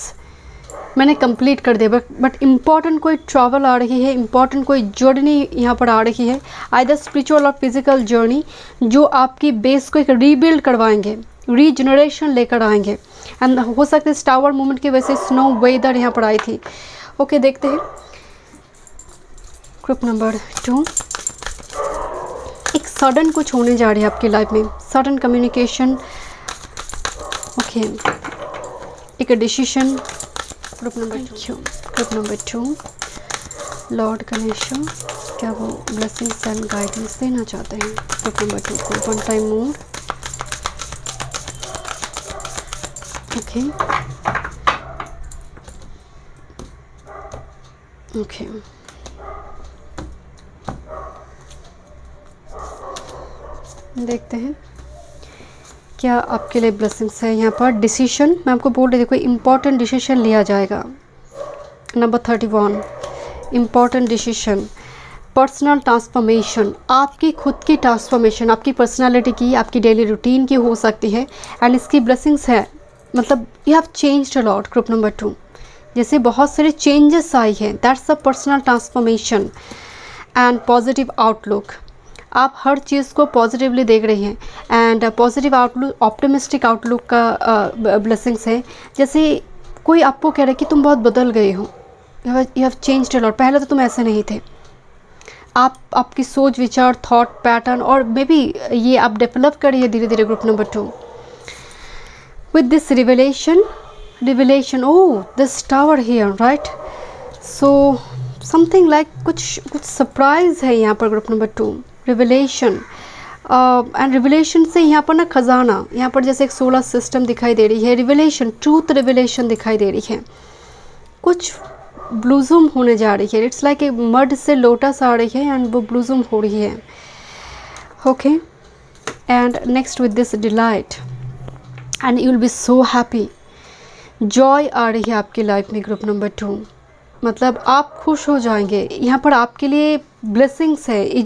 मैंने कंप्लीट कर दिया, बट इम्पॉर्टेंट कोई ट्रैवल आ रही है, इम्पॉर्टेंट कोई जर्नी यहाँ पर आ रही है, आइदर स्पिरिचुअल और फिजिकल जर्नी, जो आपकी बेस को एक रीबिल्ड करवाएंगे, रीजनरेशन लेकर आएंगे। एंड हो सकता है इस टावर मूवमेंट की वजह से स्नो वेदर यहाँ पर आई थी। ओके, देखते हैं ग्रुप नंबर 2। एक सडन कुछ होने जा रही है आपकी लाइफ में, सडन कम्युनिकेशन, ओके, एक decision. Group number 2 Lord Ganesh क्या वो ब्लेसिंग्स एंड गाइडेंस देना चाहते हैं ग्रुप नंबर 2 को? One time mood, okay okay, देखते हैं क्या आपके लिए ब्लेसिंग्स है यहाँ पर। डिसीजन, मैं आपको बोल रही थी कोई इम्पॉर्टेंट डिसीजन लिया जाएगा। Number 31 important decision, personal transformation, आपकी खुद की ट्रांसफॉर्मेशन, आपकी पर्सनालिटी की, आपकी डेली रूटीन की हो सकती है। एंड इसकी ब्लेसिंग्स है, मतलब you have changed a lot group number 2, जैसे बहुत सारे चेंजेस आई हैं, that's a personal transformation and positive outlook. आप हर चीज़ को पॉजिटिवली देख रही हैं and positive outlook, optimistic outlook का ब्लेसिंग्स है। जैसे कोई आपको कह रहा है कि तुम बहुत बदल गए हो, you have changed a lot, पहले तो तुम ऐसे नहीं थे। आपकी सोच, विचार, थॉट पैटर्न और मे बी ये आप डेवलप करिए धीरे धीरे group number 2 with this revelation. Oh, this tower here, right? So something like कुछ सरप्राइज है यहाँ पर group number 2, revelation. And revelation से यहाँ पर ना खजाना, यहाँ पर जैसे एक सोलर सिस्टम दिखाई दे रही है, रिविलेशन, ट्रूथ रिविलेशन दिखाई दे रही है, कुछ ब्लूजूम होने जा रही है। इट्स लाइक ए मड से लोटस आ रही है एंड वो ब्लूजूम हो रही है। Okay, and next with this delight and you will be so happy, joy आ रही है आपकी लाइफ में ग्रुप नंबर 2, मतलब आप खुश हो जाएंगे। यहाँ पर आपके लिए ब्लेसिंग्स है, ये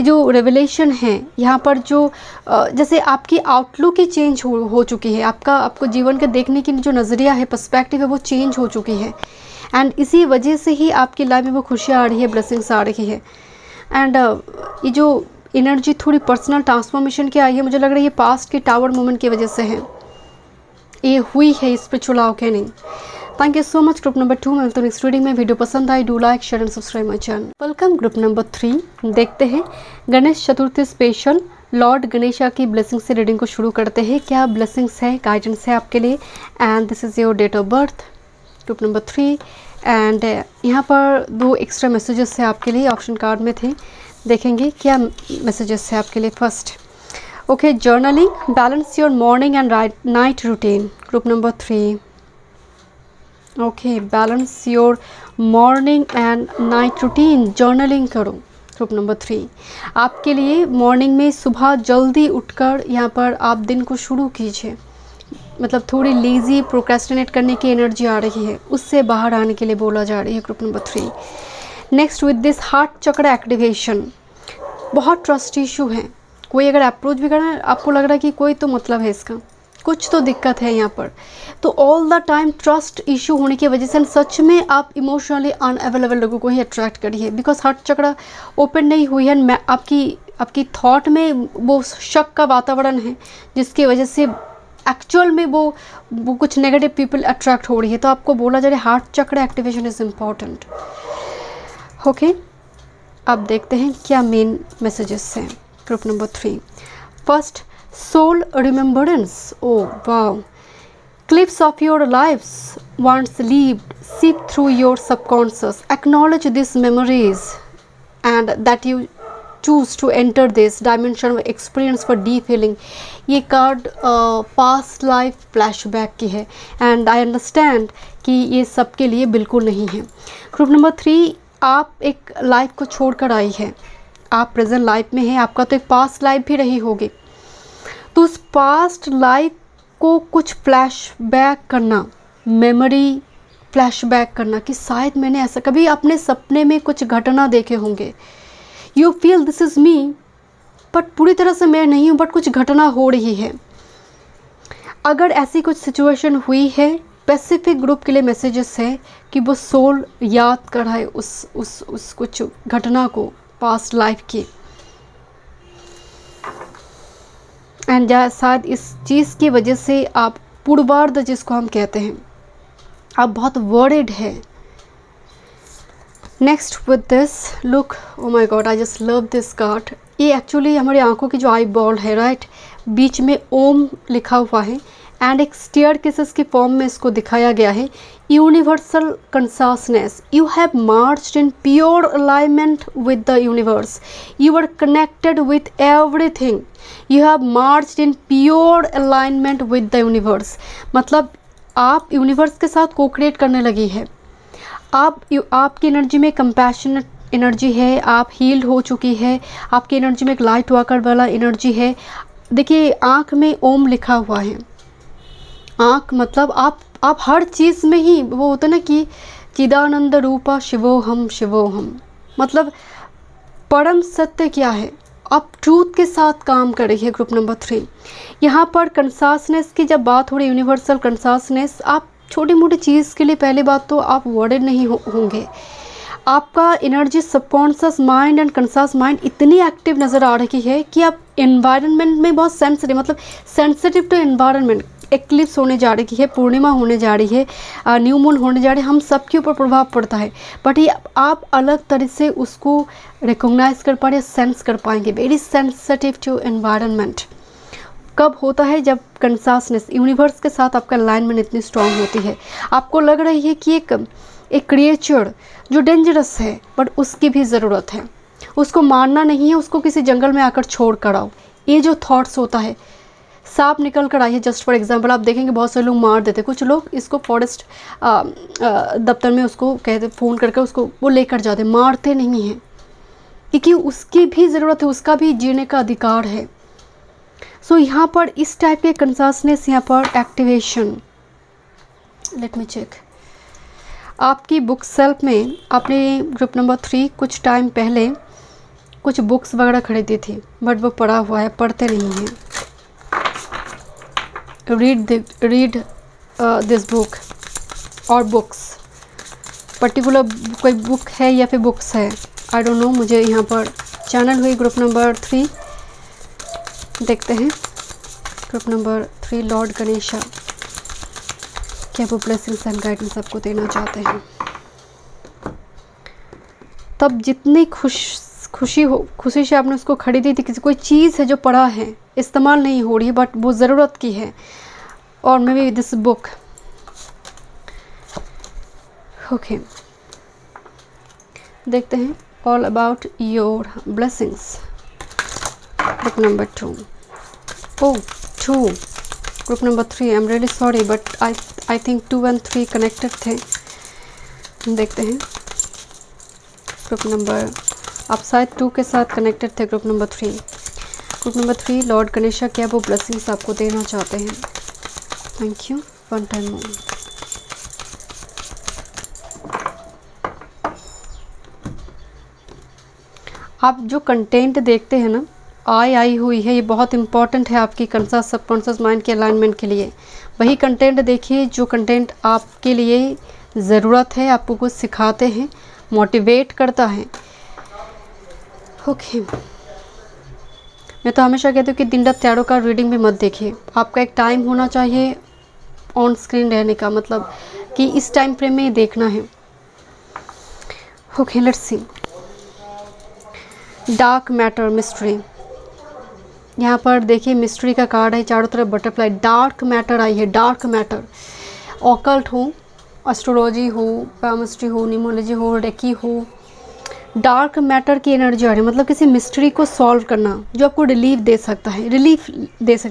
जो रेवलेशन है यहाँ पर, जो जैसे आपकी आउटलुक ही चेंज हो चुकी है, आपको जीवन के देखने की जो नज़रिया है, पर्सपेक्टिव है, वो चेंज हो चुकी है। एंड इसी वजह से ही आपकी लाइफ में वो खुशियाँ आ रही है, ब्लेसिंग्स आ रही है। एंड ये जो एनर्जी थोड़ी पर्सनल ट्रांसफॉर्मेशन की आई है, मुझे लग रहा है ये पास्ट के टावर मोमेंट की वजह से है, ये हुई है spiritual awakening. Thank you so much group number 2। मिलते हैं नेक्स्ट रीडिंग में। वीडियो पसंद आई, do like, share and subscribe my channel. Welcome group number 3। देखते हैं गणेश चतुर्थी स्पेशल लॉर्ड गणेशा की ब्लेसिंग से रीडिंग को शुरू करते हैं। क्या ब्लेसिंग्स है, गाइडेंस है आपके लिए, and this is your date of birth group number 3। एंड यहाँ पर 2 एक्स्ट्रा मैसेजेस है आपके लिए, ऑप्शन कार्ड में थे, देखेंगे क्या मैसेजेस है आपके लिए। First, okay, journaling, balance your morning and night routine group number 3। Okay, balance your morning and night routine, journaling करो ग्रुप नंबर 3। आपके लिए मॉर्निंग में सुबह जल्दी उठकर यहाँ पर आप दिन को शुरू कीजिए, मतलब थोड़ी लेज़ी, प्रोक्रेस्टिनेट करने की एनर्जी आ रही है, उससे बाहर आने के लिए बोला जा रही है group number 3। Next with this heart चक्र एक्टिवेशन, बहुत ट्रस्ट इशू है, कोई अगर अप्रोच भी करना है, आपको लग रहा है कि कोई तो मतलब है इसका, कुछ तो दिक्कत है यहाँ पर, तो all the time trust issue होने की वजह से सच में आप इमोशनली अनअवेलेबल लोगों को ही अट्रैक्ट करिए, बिकॉज हार्ट चक्र ओपन नहीं हुई है। आपकी थॉट में वो शक का वातावरण है, जिसकी वजह से एक्चुअल में वो कुछ नेगेटिव पीपल अट्रैक्ट हो रही है। तो आपको बोला जा रहा है हार्ट चक्र एक्टिवेशन इज़ इम्पॉर्टेंट। ओके, अब देखते हैं क्या मेन मैसेजेस हैं group number 3। First, soul remembrance. Oh wow, Clips of your lives once lived seep through your subconscious. Acknowledge these memories and that you choose to enter this dimension of experience for deep healing. ये कार्ड पास्ट लाइफ फ्लैशबैक की है एंड आई अंडरस्टैंड कि ये सबके लिए बिल्कुल नहीं है। ग्रुप नंबर 3, आप एक लाइफ को छोड़कर आई है, आप प्रेजेंट लाइफ में हैं, आपका तो एक पास्ट लाइफ भी रही होगी, तो उस पास्ट लाइफ को कुछ फ्लैशबैक करना, मेमोरी फ्लैशबैक करना कि शायद मैंने ऐसा कभी अपने सपने में कुछ घटना देखे होंगे। You feel this is me, but पूरी तरह से मैं नहीं हूँ, बट कुछ घटना हो रही है। अगर ऐसी कुछ सिचुएशन हुई है, स्पेसिफिक ग्रुप के लिए मैसेजेस है कि वो सोल याद कर रहा है उस कुछ घटना को पास्ट लाइफ की, एंड शायद इस चीज़ की वजह से आप पूर्वार्ध जिसको हम कहते हैं, आप बहुत वर्रिड है। Next with this look, oh my God, I just love this card. ये एक्चुअली हमारी आंखों की जो आई बॉल है, राइट, बीच में ओम लिखा हुआ है एंड एक स्टेयर केसेस की फॉर्म में इसको दिखाया गया है। Universal consciousness, you have marched in pure alignment with the universe, you are connected with everything, you have marched in pure alignment with the universe. मतलब आप यूनिवर्स के साथ को क्रिएट करने लगी है। आपकी एनर्जी में कंपैशनेट एनर्जी है, आप हील्ड हो चुकी है, आपकी एनर्जी में एक लाइट वाकर वाला एनर्जी है। देखिए आँख में ओम लिखा हुआ है, आँख मतलब आप हर चीज़ में ही वो होता ना कि चिदानंद रूपा शिवोहम शिवोहम, मतलब परम सत्य क्या है, आप ट्रूथ के साथ काम कर रही है। ग्रुप नंबर 3, यहाँ पर कंसासनेस की जब बात हो रही है, यूनिवर्सल कंसासनेस, आप छोटी मोटी चीज़ के लिए पहले बात तो आप वर्डेड नहीं होंगे। आपका energy subconscious mind and Kansas mind इतनी एक्टिव नज़र आ रही है कि आप एनवायरनमेंट में बहुत सेंसिटिव, मतलब सेंसिटिव टू एनवायरनमेंट। एक्लिप्स होने जा रही है, पूर्णिमा होने जा रही है, न्यू मून होने जा रही है, हम सब के ऊपर प्रभाव पड़ता है, बट ये आप अलग तरह से उसको रिकॉग्नाइज कर पा रहे, सेंस कर पाएंगे। वेरी सेंसिटिव टू एनवायरनमेंट कब होता है, जब कंसासनेस यूनिवर्स के साथ आपका अलाइनमेंट इतनी स्ट्रांग होती है। आपको लग रही है कि एक क्रिएचर जो डेंजरस है, बट उसकी भी ज़रूरत है, उसको मारना नहीं है, उसको किसी जंगल में आकर छोड़ कर आओ। ये जो थॉट्स होता है, सांप निकल कर आई है, जस्ट फॉर एग्जांपल, आप देखेंगे बहुत सारे लोग मार देते, कुछ लोग इसको फॉरेस्ट दफ्तर में उसको कहते, फ़ोन करके उसको वो लेकर जाते, मारते नहीं हैं, क्योंकि उसकी भी ज़रूरत है, उसका भी जीने का अधिकार है। सो यहाँ पर इस टाइप के कंसासनेस, यहाँ पर एक्टिवेशन, लेट मी चेक। आपकी बुक सेल्फ में आपने ग्रुप नंबर 3 कुछ टाइम पहले कुछ बुक्स वगैरह खरीदी थी, बट वो पड़ा हुआ है, पढ़ते नहीं हैं। रीड दिस बुक और बुक्स, पर्टिकुलर कोई बुक है या फिर बुक्स है, आई डोंट नो। मुझे यहाँ पर चैनल हुई ग्रुप नंबर 3, देखते हैं ग्रुप नंबर 3 लॉर्ड गणेशा क्या वो ब्लेसिंग्स एंड गाइडेंस आपको देना चाहते हैं। तब जितनी खुशी से आपने उसको खरीदी थी, किसी कोई चीज़ है जो पड़ा है, इस्तेमाल नहीं हो रही है, बट वो ज़रूरत की है, और may be this book, okay. देखते हैं all about your blessings. Group number 2, oh 2, group number 3, I am really sorry, but I think 2 and 3 connected थे। देखते हैं ग्रुप नंबर, आप शायद 2 के साथ कनेक्टेड थे। Group number 3, group number 3 Lord Ganesha क्या वो ब्लेसिंग्स आपको देना चाहते हैं। थैंक यू, वन टाइम मोर। आप जो कंटेंट देखते हैं ना, आई हुई है, ये बहुत इंपॉर्टेंट है आपकी कंसास सबकॉन्शियस माइंड के अलाइनमेंट के लिए। वही कंटेंट देखिए जो कंटेंट आपके लिए ज़रूरत है, आपको कुछ सिखाते हैं, मोटिवेट करता है। ओके, मैं तो हमेशा कहती हूँ कि दिन रात टैरो का रीडिंग भी मत देखिए। आपका एक टाइम होना चाहिए ऑन स्क्रीन रहने का, मतलब कि इस टाइम फ्रेम में देखना है। Okay, let's C. Dark matter mystery, यहाँ पर देखिए मिस्ट्री का कार्ड है, चारों तरफ बटरफ्लाई, डार्क मैटर आई है, डार्क मैटर, ऑकल्ट हो, एस्ट्रोलॉजी हो, पैमिस्ट्री हो, न्यूमोलॉजी हो, रेकी हो, डार्क मैटर की एनर्जी आ रही है, मतलब किसी मिस्ट्री को सॉल्व करना जो आपको रिलीफ दे सकता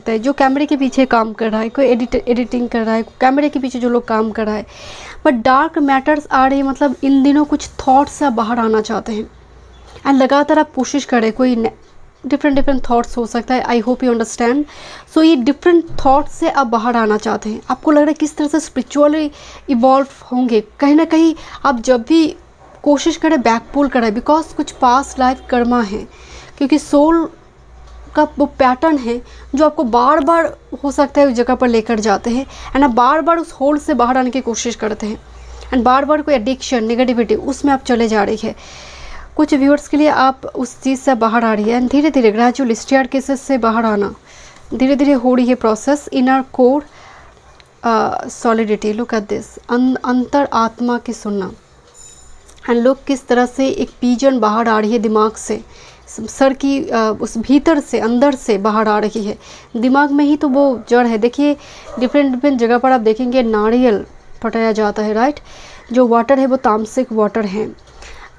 है, जो कैमरे के पीछे काम कर रहा है, कोई एडिटिंग कर रहा है, कैमरे के पीछे जो लोग काम कर रहा है, बट डार्क मैटर्स आ रही है, मतलब इन दिनों कुछ थॉट्स से आप बाहर आना चाहते हैं एंड लगातार आप कोशिश करें, कोई डिफरेंट थॉट्स हो सकता है, आई होप यू अंडरस्टैंड। सो ये डिफरेंट थॉट्स से आप बाहर आना चाहते हैं, आपको लग रहा है किस तरह से स्पिरिचुअली इवॉल्व होंगे, कहीं ना कहीं आप जब भी कोशिश करें बैक पुल करें, बिकॉज कुछ पास्ट लाइफ कर्मा है, क्योंकि सोल का वो पैटर्न है जो आपको बार बार हो सकता है उस जगह पर लेकर जाते हैं एंड आप बार बार उस होल्ड से बाहर आने की कोशिश करते हैं एंड बार बार कोई एडिक्शन, नेगेटिविटी उसमें आप चले जा रही है। कुछ व्यूअर्स के लिए आप उस चीज़ से बाहर आ रही है एंड धीरे धीरे ग्रेजुअल स्टेयर केसेस से बाहर आना धीरे धीरे हो रही है process. Inner core solidity, look at this, अंतर आत्मा की सुनना एंड लोग किस तरह से एक पीजन बाहर आ रही है दिमाग से, सर की उस भीतर से अंदर से बाहर आ रही है, दिमाग में ही तो वो जड़ है। देखिए डिफरेंट जगह पर आप देखेंगे नारियल फटाया जाता है, राइट। जो वाटर है वो तामसिक वाटर है,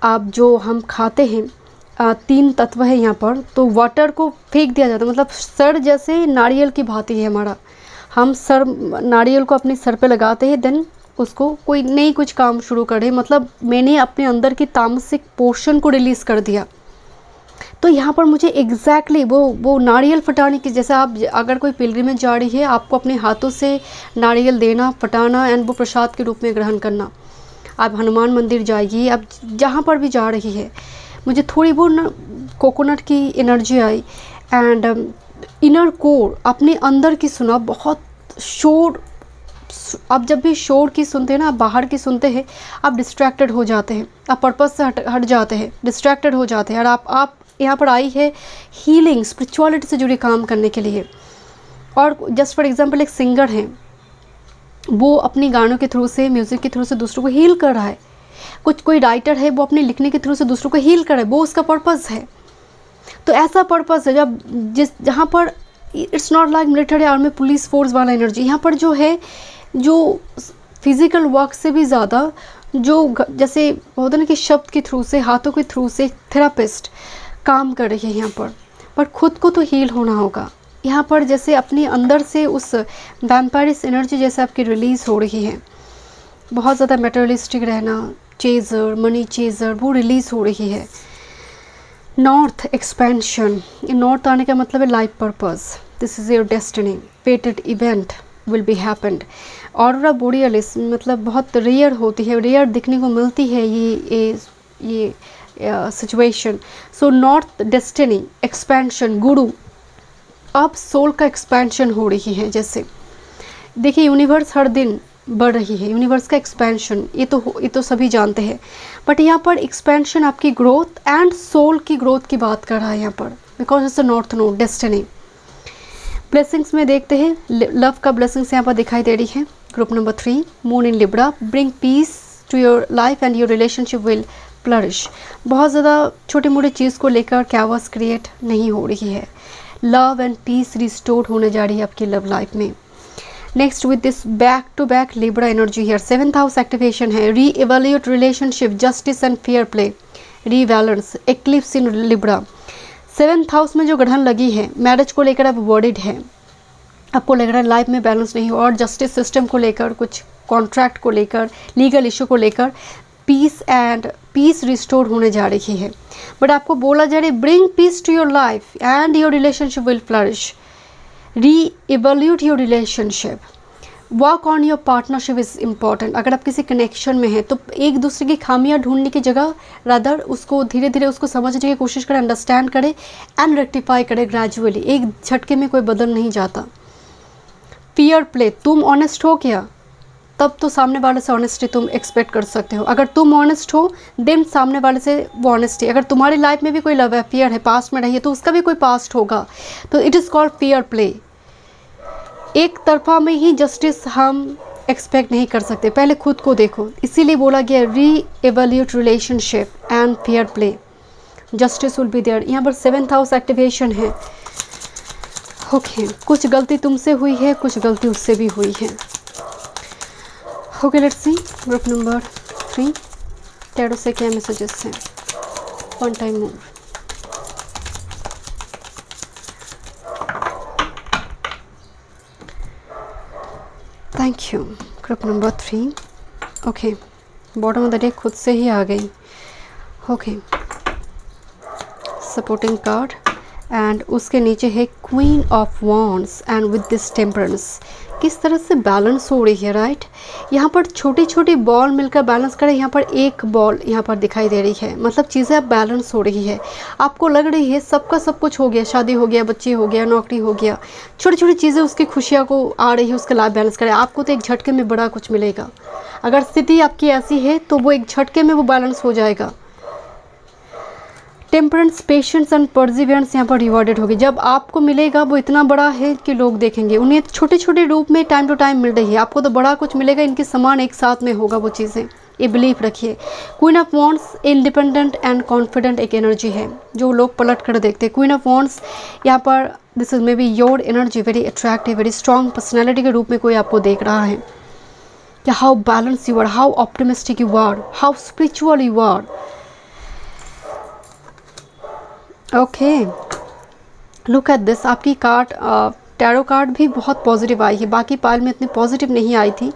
आप जो हम खाते हैं 3 तत्व है यहाँ पर, तो वाटर को फेंक दिया जाता है, मतलब सर जैसे नारियल की भांति है हमारा, हम सर नारियल को अपने सर पे लगाते हैं, देन उसको कोई नई कुछ काम शुरू करे, मतलब मैंने अपने अंदर की तामसिक पोर्शन को रिलीज़ कर दिया। तो यहाँ पर मुझे एग्जैक्टली वो नारियल फटाने की, जैसे आप अगर कोई पिलग्रिमेज जा रही है, आपको अपने हाथों से नारियल देना, फटाना एंड वो प्रसाद के रूप में ग्रहण करना। आप हनुमान मंदिर जाइए, आप जहाँ पर भी जा रही है, मुझे थोड़ी वो ना कोकोनट की energy I and inner core, अपने अंदर की सुना, बहुत शोर। आप जब भी शोर की सुनते हैं ना, आप बाहर की सुनते हैं, आप डिस्ट्रैक्टेड हो जाते हैं, आप पर्पस से हट जाते हैं, डिस्ट्रैक्टेड हो जाते हैं। और आप यहाँ पर आई है हीलिंग, स्पिरिचुअलिटी से जुड़े काम करने के लिए। और जस्ट फॉर एग्जांपल एक सिंगर है, वो अपनी गानों के थ्रू से, म्यूज़िक के थ्रू से दूसरों को हील कर रहा है। कोई राइटर है, वो अपने लिखने के थ्रू से दूसरों को हील कर रहा है, वो उसका पर्पस है। तो ऐसा पर्पस है जब जहाँ पर it's not like military army police force वाला एनर्जी, यहाँ पर जो है, जो फिज़िकल वर्क से भी ज़्यादा, जो जैसे होता है ना कि शब्द के थ्रू से, हाथों के थ्रू से थेरापिस्ट काम कर रही है यहाँ पर खुद को तो हील होना होगा। यहाँ पर जैसे अपने अंदर से उस वैम्पायरिस एनर्जी जैसे आपकी रिलीज़ हो रही है, बहुत ज़्यादा मेटेरियलिस्टिक रहना, चेज़र, मनी चेज़र, वो रिलीज़ हो रही है। नॉर्थ एक्सपेंशन, नॉर्थ आने का मतलब है life purpose, this is your destiny, fated event will be happened. Aurora borealis मतलब बहुत रेयर होती है, रेयर दिखने को मिलती है ये situation. So north destiny, expansion, गुरु, अब सोल का एक्सपेंशन हो रही है। जैसे देखिए यूनिवर्स हर दिन बढ़ रही है, यूनिवर्स का एक्सपेंशन, ये तो सभी जानते हैं, बट यहाँ पर एक्सपेंशन आपकी ग्रोथ एंड सोल की ग्रोथ की बात कर रहा है यहाँ पर, because it's a north node destiny. Blessings में देखते हैं, लव का ब्लेसिंग्स यहाँ पर दिखाई दे रही है। Group number 3, moon in Libra, bring peace to your life and your relationship will flourish. बहुत ज़्यादा छोटे मोटे चीज़ को लेकर कैओस क्रिएट नहीं हो रही है, लव एंड पीस रिस्टोर होने जा रही है आपकी लव लाइफ में। Next with this back to back Libra energy here, 7th house activation है, reevaluate relationship, justice and fair play, rebalance, eclipse in Libra. 7th house में जो ग्रहण लगी है, मैरिज को लेकर आप वर्डिड है, आपको लग रहा है लाइफ में बैलेंस नहीं हो, और जस्टिस सिस्टम को लेकर, कुछ कॉन्ट्रैक्ट को लेकर, लीगल इशू को लेकर पीस रिस्टोर होने जा रही है। बट आपको बोला जा रहा है bring peace to your life and your relationship will flourish, reevaluate your relationship, work on your partnership is important. अगर आप किसी कनेक्शन में हैं तो एक दूसरे की खामियां ढूंढने की जगह रादर उसको धीरे धीरे उसको समझने की कोशिश करें, अंडरस्टैंड करें एंड रेक्टिफाई करें ग्रेजुअली, एक झटके में कोई बदल नहीं जाता। फेयर प्ले, तुम ऑनेस्ट हो क्या, तब तो सामने वाले से ऑनेस्टी तुम एक्सपेक्ट कर सकते हो। अगर तुम ऑनेस्ट हो देन सामने वाले से वो ऑनेस्टी। अगर तुम्हारी लाइफ में भी कोई लव अफेयर है, पास्ट में रही है, तो उसका भी कोई पास्ट होगा, तो it is called fair play. एक तरफा में ही जस्टिस हम एक्सपेक्ट नहीं कर सकते, पहले खुद को देखो, इसीलिए बोला गया reevaluate relationship and fair play, justice will be there. यहाँ पर 7th हाउस एक्टिवेशन है, ओके, कुछ गलती तुमसे हुई है, कुछ गलती उससे भी हुई है। Okay, let's see group number 3 tarot से क्या मैसेजेस हैं। One time more. Thank you. Group number 3 okay, bottom of the deck खुद से ही आ गई। ओके, सपोर्टिंग कार्ड एंड उसके नीचे है queen of wands and with this temperance. किस तरह से बैलेंस हो रही है, राइट। यहाँ पर छोटी छोटी बॉल मिलकर बैलेंस करें, यहाँ पर एक बॉल यहाँ पर दिखाई दे रही है, मतलब चीज़ें अब बैलेंस हो रही है। आपको लग रही है सबका सब कुछ हो गया, शादी हो गया, बच्चे हो गया, नौकरी हो गया, छोटी छोटी चीज़ें उसकी खुशियाँ को आ रही है, उसका लाइफ बैलेंस करें। आपको तो एक झटके में बड़ा कुछ मिलेगा। अगर स्थिति आपकी ऐसी है तो वो एक झटके में वो बैलेंस हो जाएगा। टेम्परेंस, पेशेंस एंड परसिवियरेंस यहाँ पर रिवॉर्डेड होगी। जब आपको मिलेगा वो इतना बड़ा है कि लोग देखेंगे, उन्हें छोटे छोटे रूप में टाइम टू टाइम मिल रही है, आपको तो बड़ा कुछ मिलेगा। इनके समान एक साथ में होगा वो चीज़ें, ये बिलीफ रखिए। Queen of wands independent and confident एक एनर्जी है जो लोग पलट कर देखते हैं। क्वीन ऑफ वॉन्ड्स यहाँ पर this is maybe your energy, very attractive, very strong personality के रूप में कोई आपको देख रहा है कि how balance you are, how optimistic you are, how spiritual you are. Okay, look at this. आपकी कार्ड टैरो कार्ड भी बहुत पॉजिटिव आई है, बाकी पाइल में इतनी पॉजिटिव नहीं आई थी।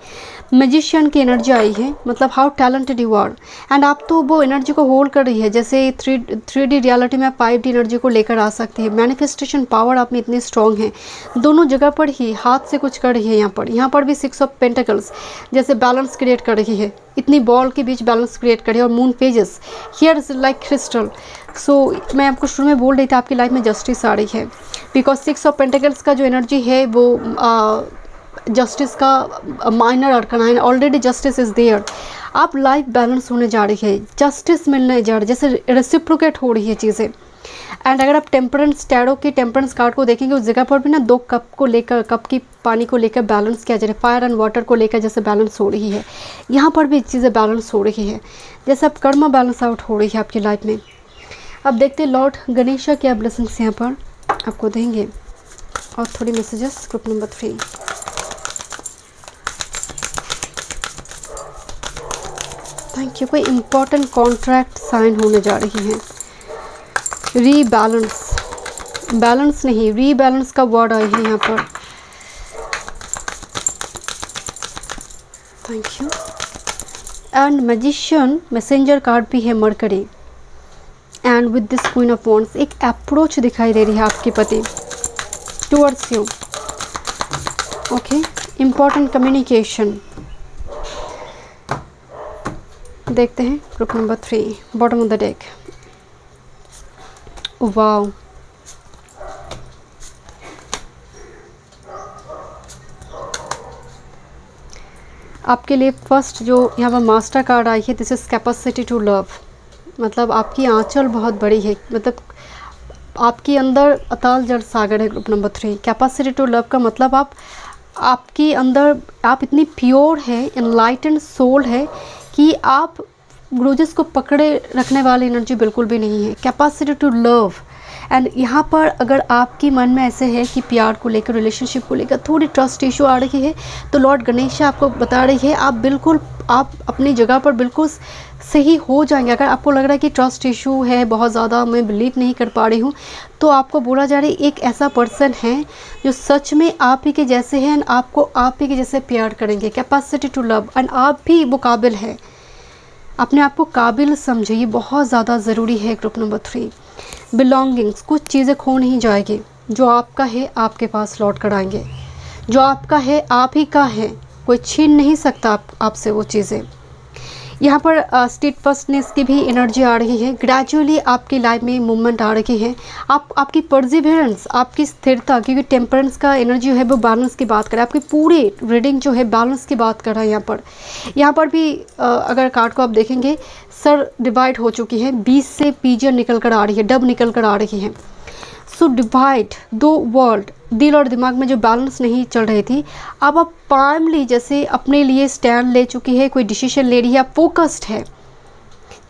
मैजिशियन की एनर्जी आई है, मतलब how talented you are. And आप तो वो एनर्जी को होल्ड कर रही है, जैसे 3D रियलिटी में आप 5D एनर्जी को लेकर आ सकती है। मैनिफेस्टेशन पावर आप में इतनी स्ट्रॉन्ग है, दोनों जगह पर ही हाथ से कुछ कर रही है। यहाँ पर भी 6 ऑफ पेंटिकल्स जैसे बैलेंस क्रिएट कर रही है, इतनी बॉल के बीच बैलेंस क्रिएट करे। और moon phases here is like crystal. So मैं आपको शुरू में बोल रही थी आपकी लाइफ में जस्टिस आ रही है, बिकॉज 6 ऑफ पेंटिकल्स का जो एनर्जी है वो जस्टिस का माइनर अरकाना है। Already justice is there. आप लाइफ बैलेंस होने जा रही है, जस्टिस मिलने जा रही है, जैसे रेसिप्रोकेट हो रही है चीज़ें। एंड अगर आप टेम्परेंस टैरो की टेम्परेंस कार्ड को देखेंगे, उस जगह पर भी ना 2 कप को लेकर, कप की पानी को लेकर बैलेंस किया जा रहा है। फायर एंड वाटर को लेकर जैसे बैलेंस हो रही है, यहाँ पर भी चीज़ें बैलेंस हो रही है, जैसे अब कर्मा बैलेंस आउट हो रही है आपकी लाइफ में। अब देखते हैं लॉर्ड गणेशा क्या ब्लेसिंग्स यहाँ पर आपको देंगे, और थोड़ी messages group number 3। Thank you. कोई इम्पोर्टेंट कॉन्ट्रैक्ट साइन होने जा रही है। रीबैलेंस, बैलेंस नहीं, रीबैलेंस का वर्ड आई है यहाँ पर। Thank you. And magician messenger card भी है, mercury. And with this queen of wands एक अप्रोच दिखाई दे रही है आपके पति towards you. Okay, important communication. देखते हैं group number 3 bottom of the deck. Wow, आपके लिए फर्स्ट जो यहाँ पर मास्टर कार्ड आई है, this is capacity to love. मतलब आपकी आंचल बहुत बड़ी है, मतलब आपके अंदर अताल जल सागर है। Group number 3 capacity to love का मतलब आपके अंदर आप इतनी प्योर है, एनलाइटेंड सोल है कि आप ग्रोजेस को पकड़े रखने वाली एनर्जी बिल्कुल भी नहीं है। Capacity to love. एंड यहाँ पर अगर आपकी मन में ऐसे है कि प्यार को लेकर, रिलेशनशिप को लेकर थोड़ी ट्रस्ट इशू आ रही है, तो लॉर्ड गणेश आपको बता रही है आप अपनी जगह पर बिल्कुल सही हो जाएंगे। अगर आपको लग रहा है कि ट्रस्ट इशू है बहुत ज़्यादा, मैं बिलीव नहीं कर पा रही हूँ, तो आपको बोला जा रहा है एक ऐसा पर्सन है जो सच में आप ही के जैसे हैं, आपको आप ही के जैसे प्यार करेंगे। कैपेसिटी टू लव, एंड आप भी वो काबिल है, अपने आप को काबिल समझिए, बहुत ज़्यादा ज़रूरी है। ग्रुप नंबर 3 बिलोंगिंग्स, कुछ चीज़ें खो नहीं जाएगी, जो आपका है आपके पास लौट कर आएंगे, जो आपका है आप ही का है, कोई छीन नहीं सकता आपसे वो चीज़ें। यहाँ पर स्टीडफास्टनेस की भी एनर्जी आ रही है। ग्रेजुअली आपकी लाइफ में मूवमेंट आ रही है। आपकी परसिवियरेंस, आपकी स्थिरता, क्योंकि टेम्परेंस का एनर्जी है वो बैलेंस की बात करें, आपकी पूरी रीडिंग जो है बैलेंस की बात कर रहा है। यहाँ पर भी अगर कार्ड को आप देखेंगे, सर डिवाइड हो चुकी है, 20 से पीजन निकल कर आ रही है, डब निकल कर आ रही है। सो डिवाइड, 2 वर्ल्ड, दिल और दिमाग में जो बैलेंस नहीं चल रही थी, अब आप फार्मली जैसे अपने लिए स्टैंड ले चुकी है, कोई डिसीजन ले रही है, आप फोकस्ड है,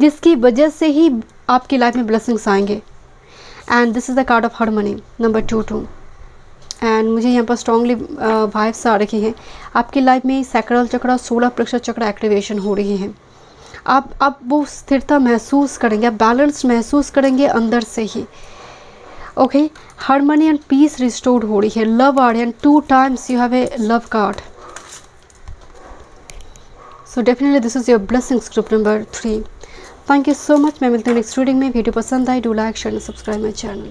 जिसकी वजह से ही आपकी लाइफ में ब्लेसिंग्स आएंगे। And this is the card of harmony number 2। And मुझे यहाँ पर स्ट्रांगली वाइब्स आ रही हैं। आपकी लाइफ में सैक्रल चक्र, 16 प्रतिशत चक्र एक्टिवेशन हो रही हैं। आप वो स्थिरता महसूस करेंगे, आप बैलेंस महसूस करेंगे अंदर से ही। Okay, harmony and peace restored हो रही है। लव आ रही है, 2 times you have a love card. So definitely this is your blessings group number 3। Thank you so much. मैं मिलती हूँ नेक्स्ट रीडिंग में। वीडियो पसंद आई, do like share and subscribe my channel.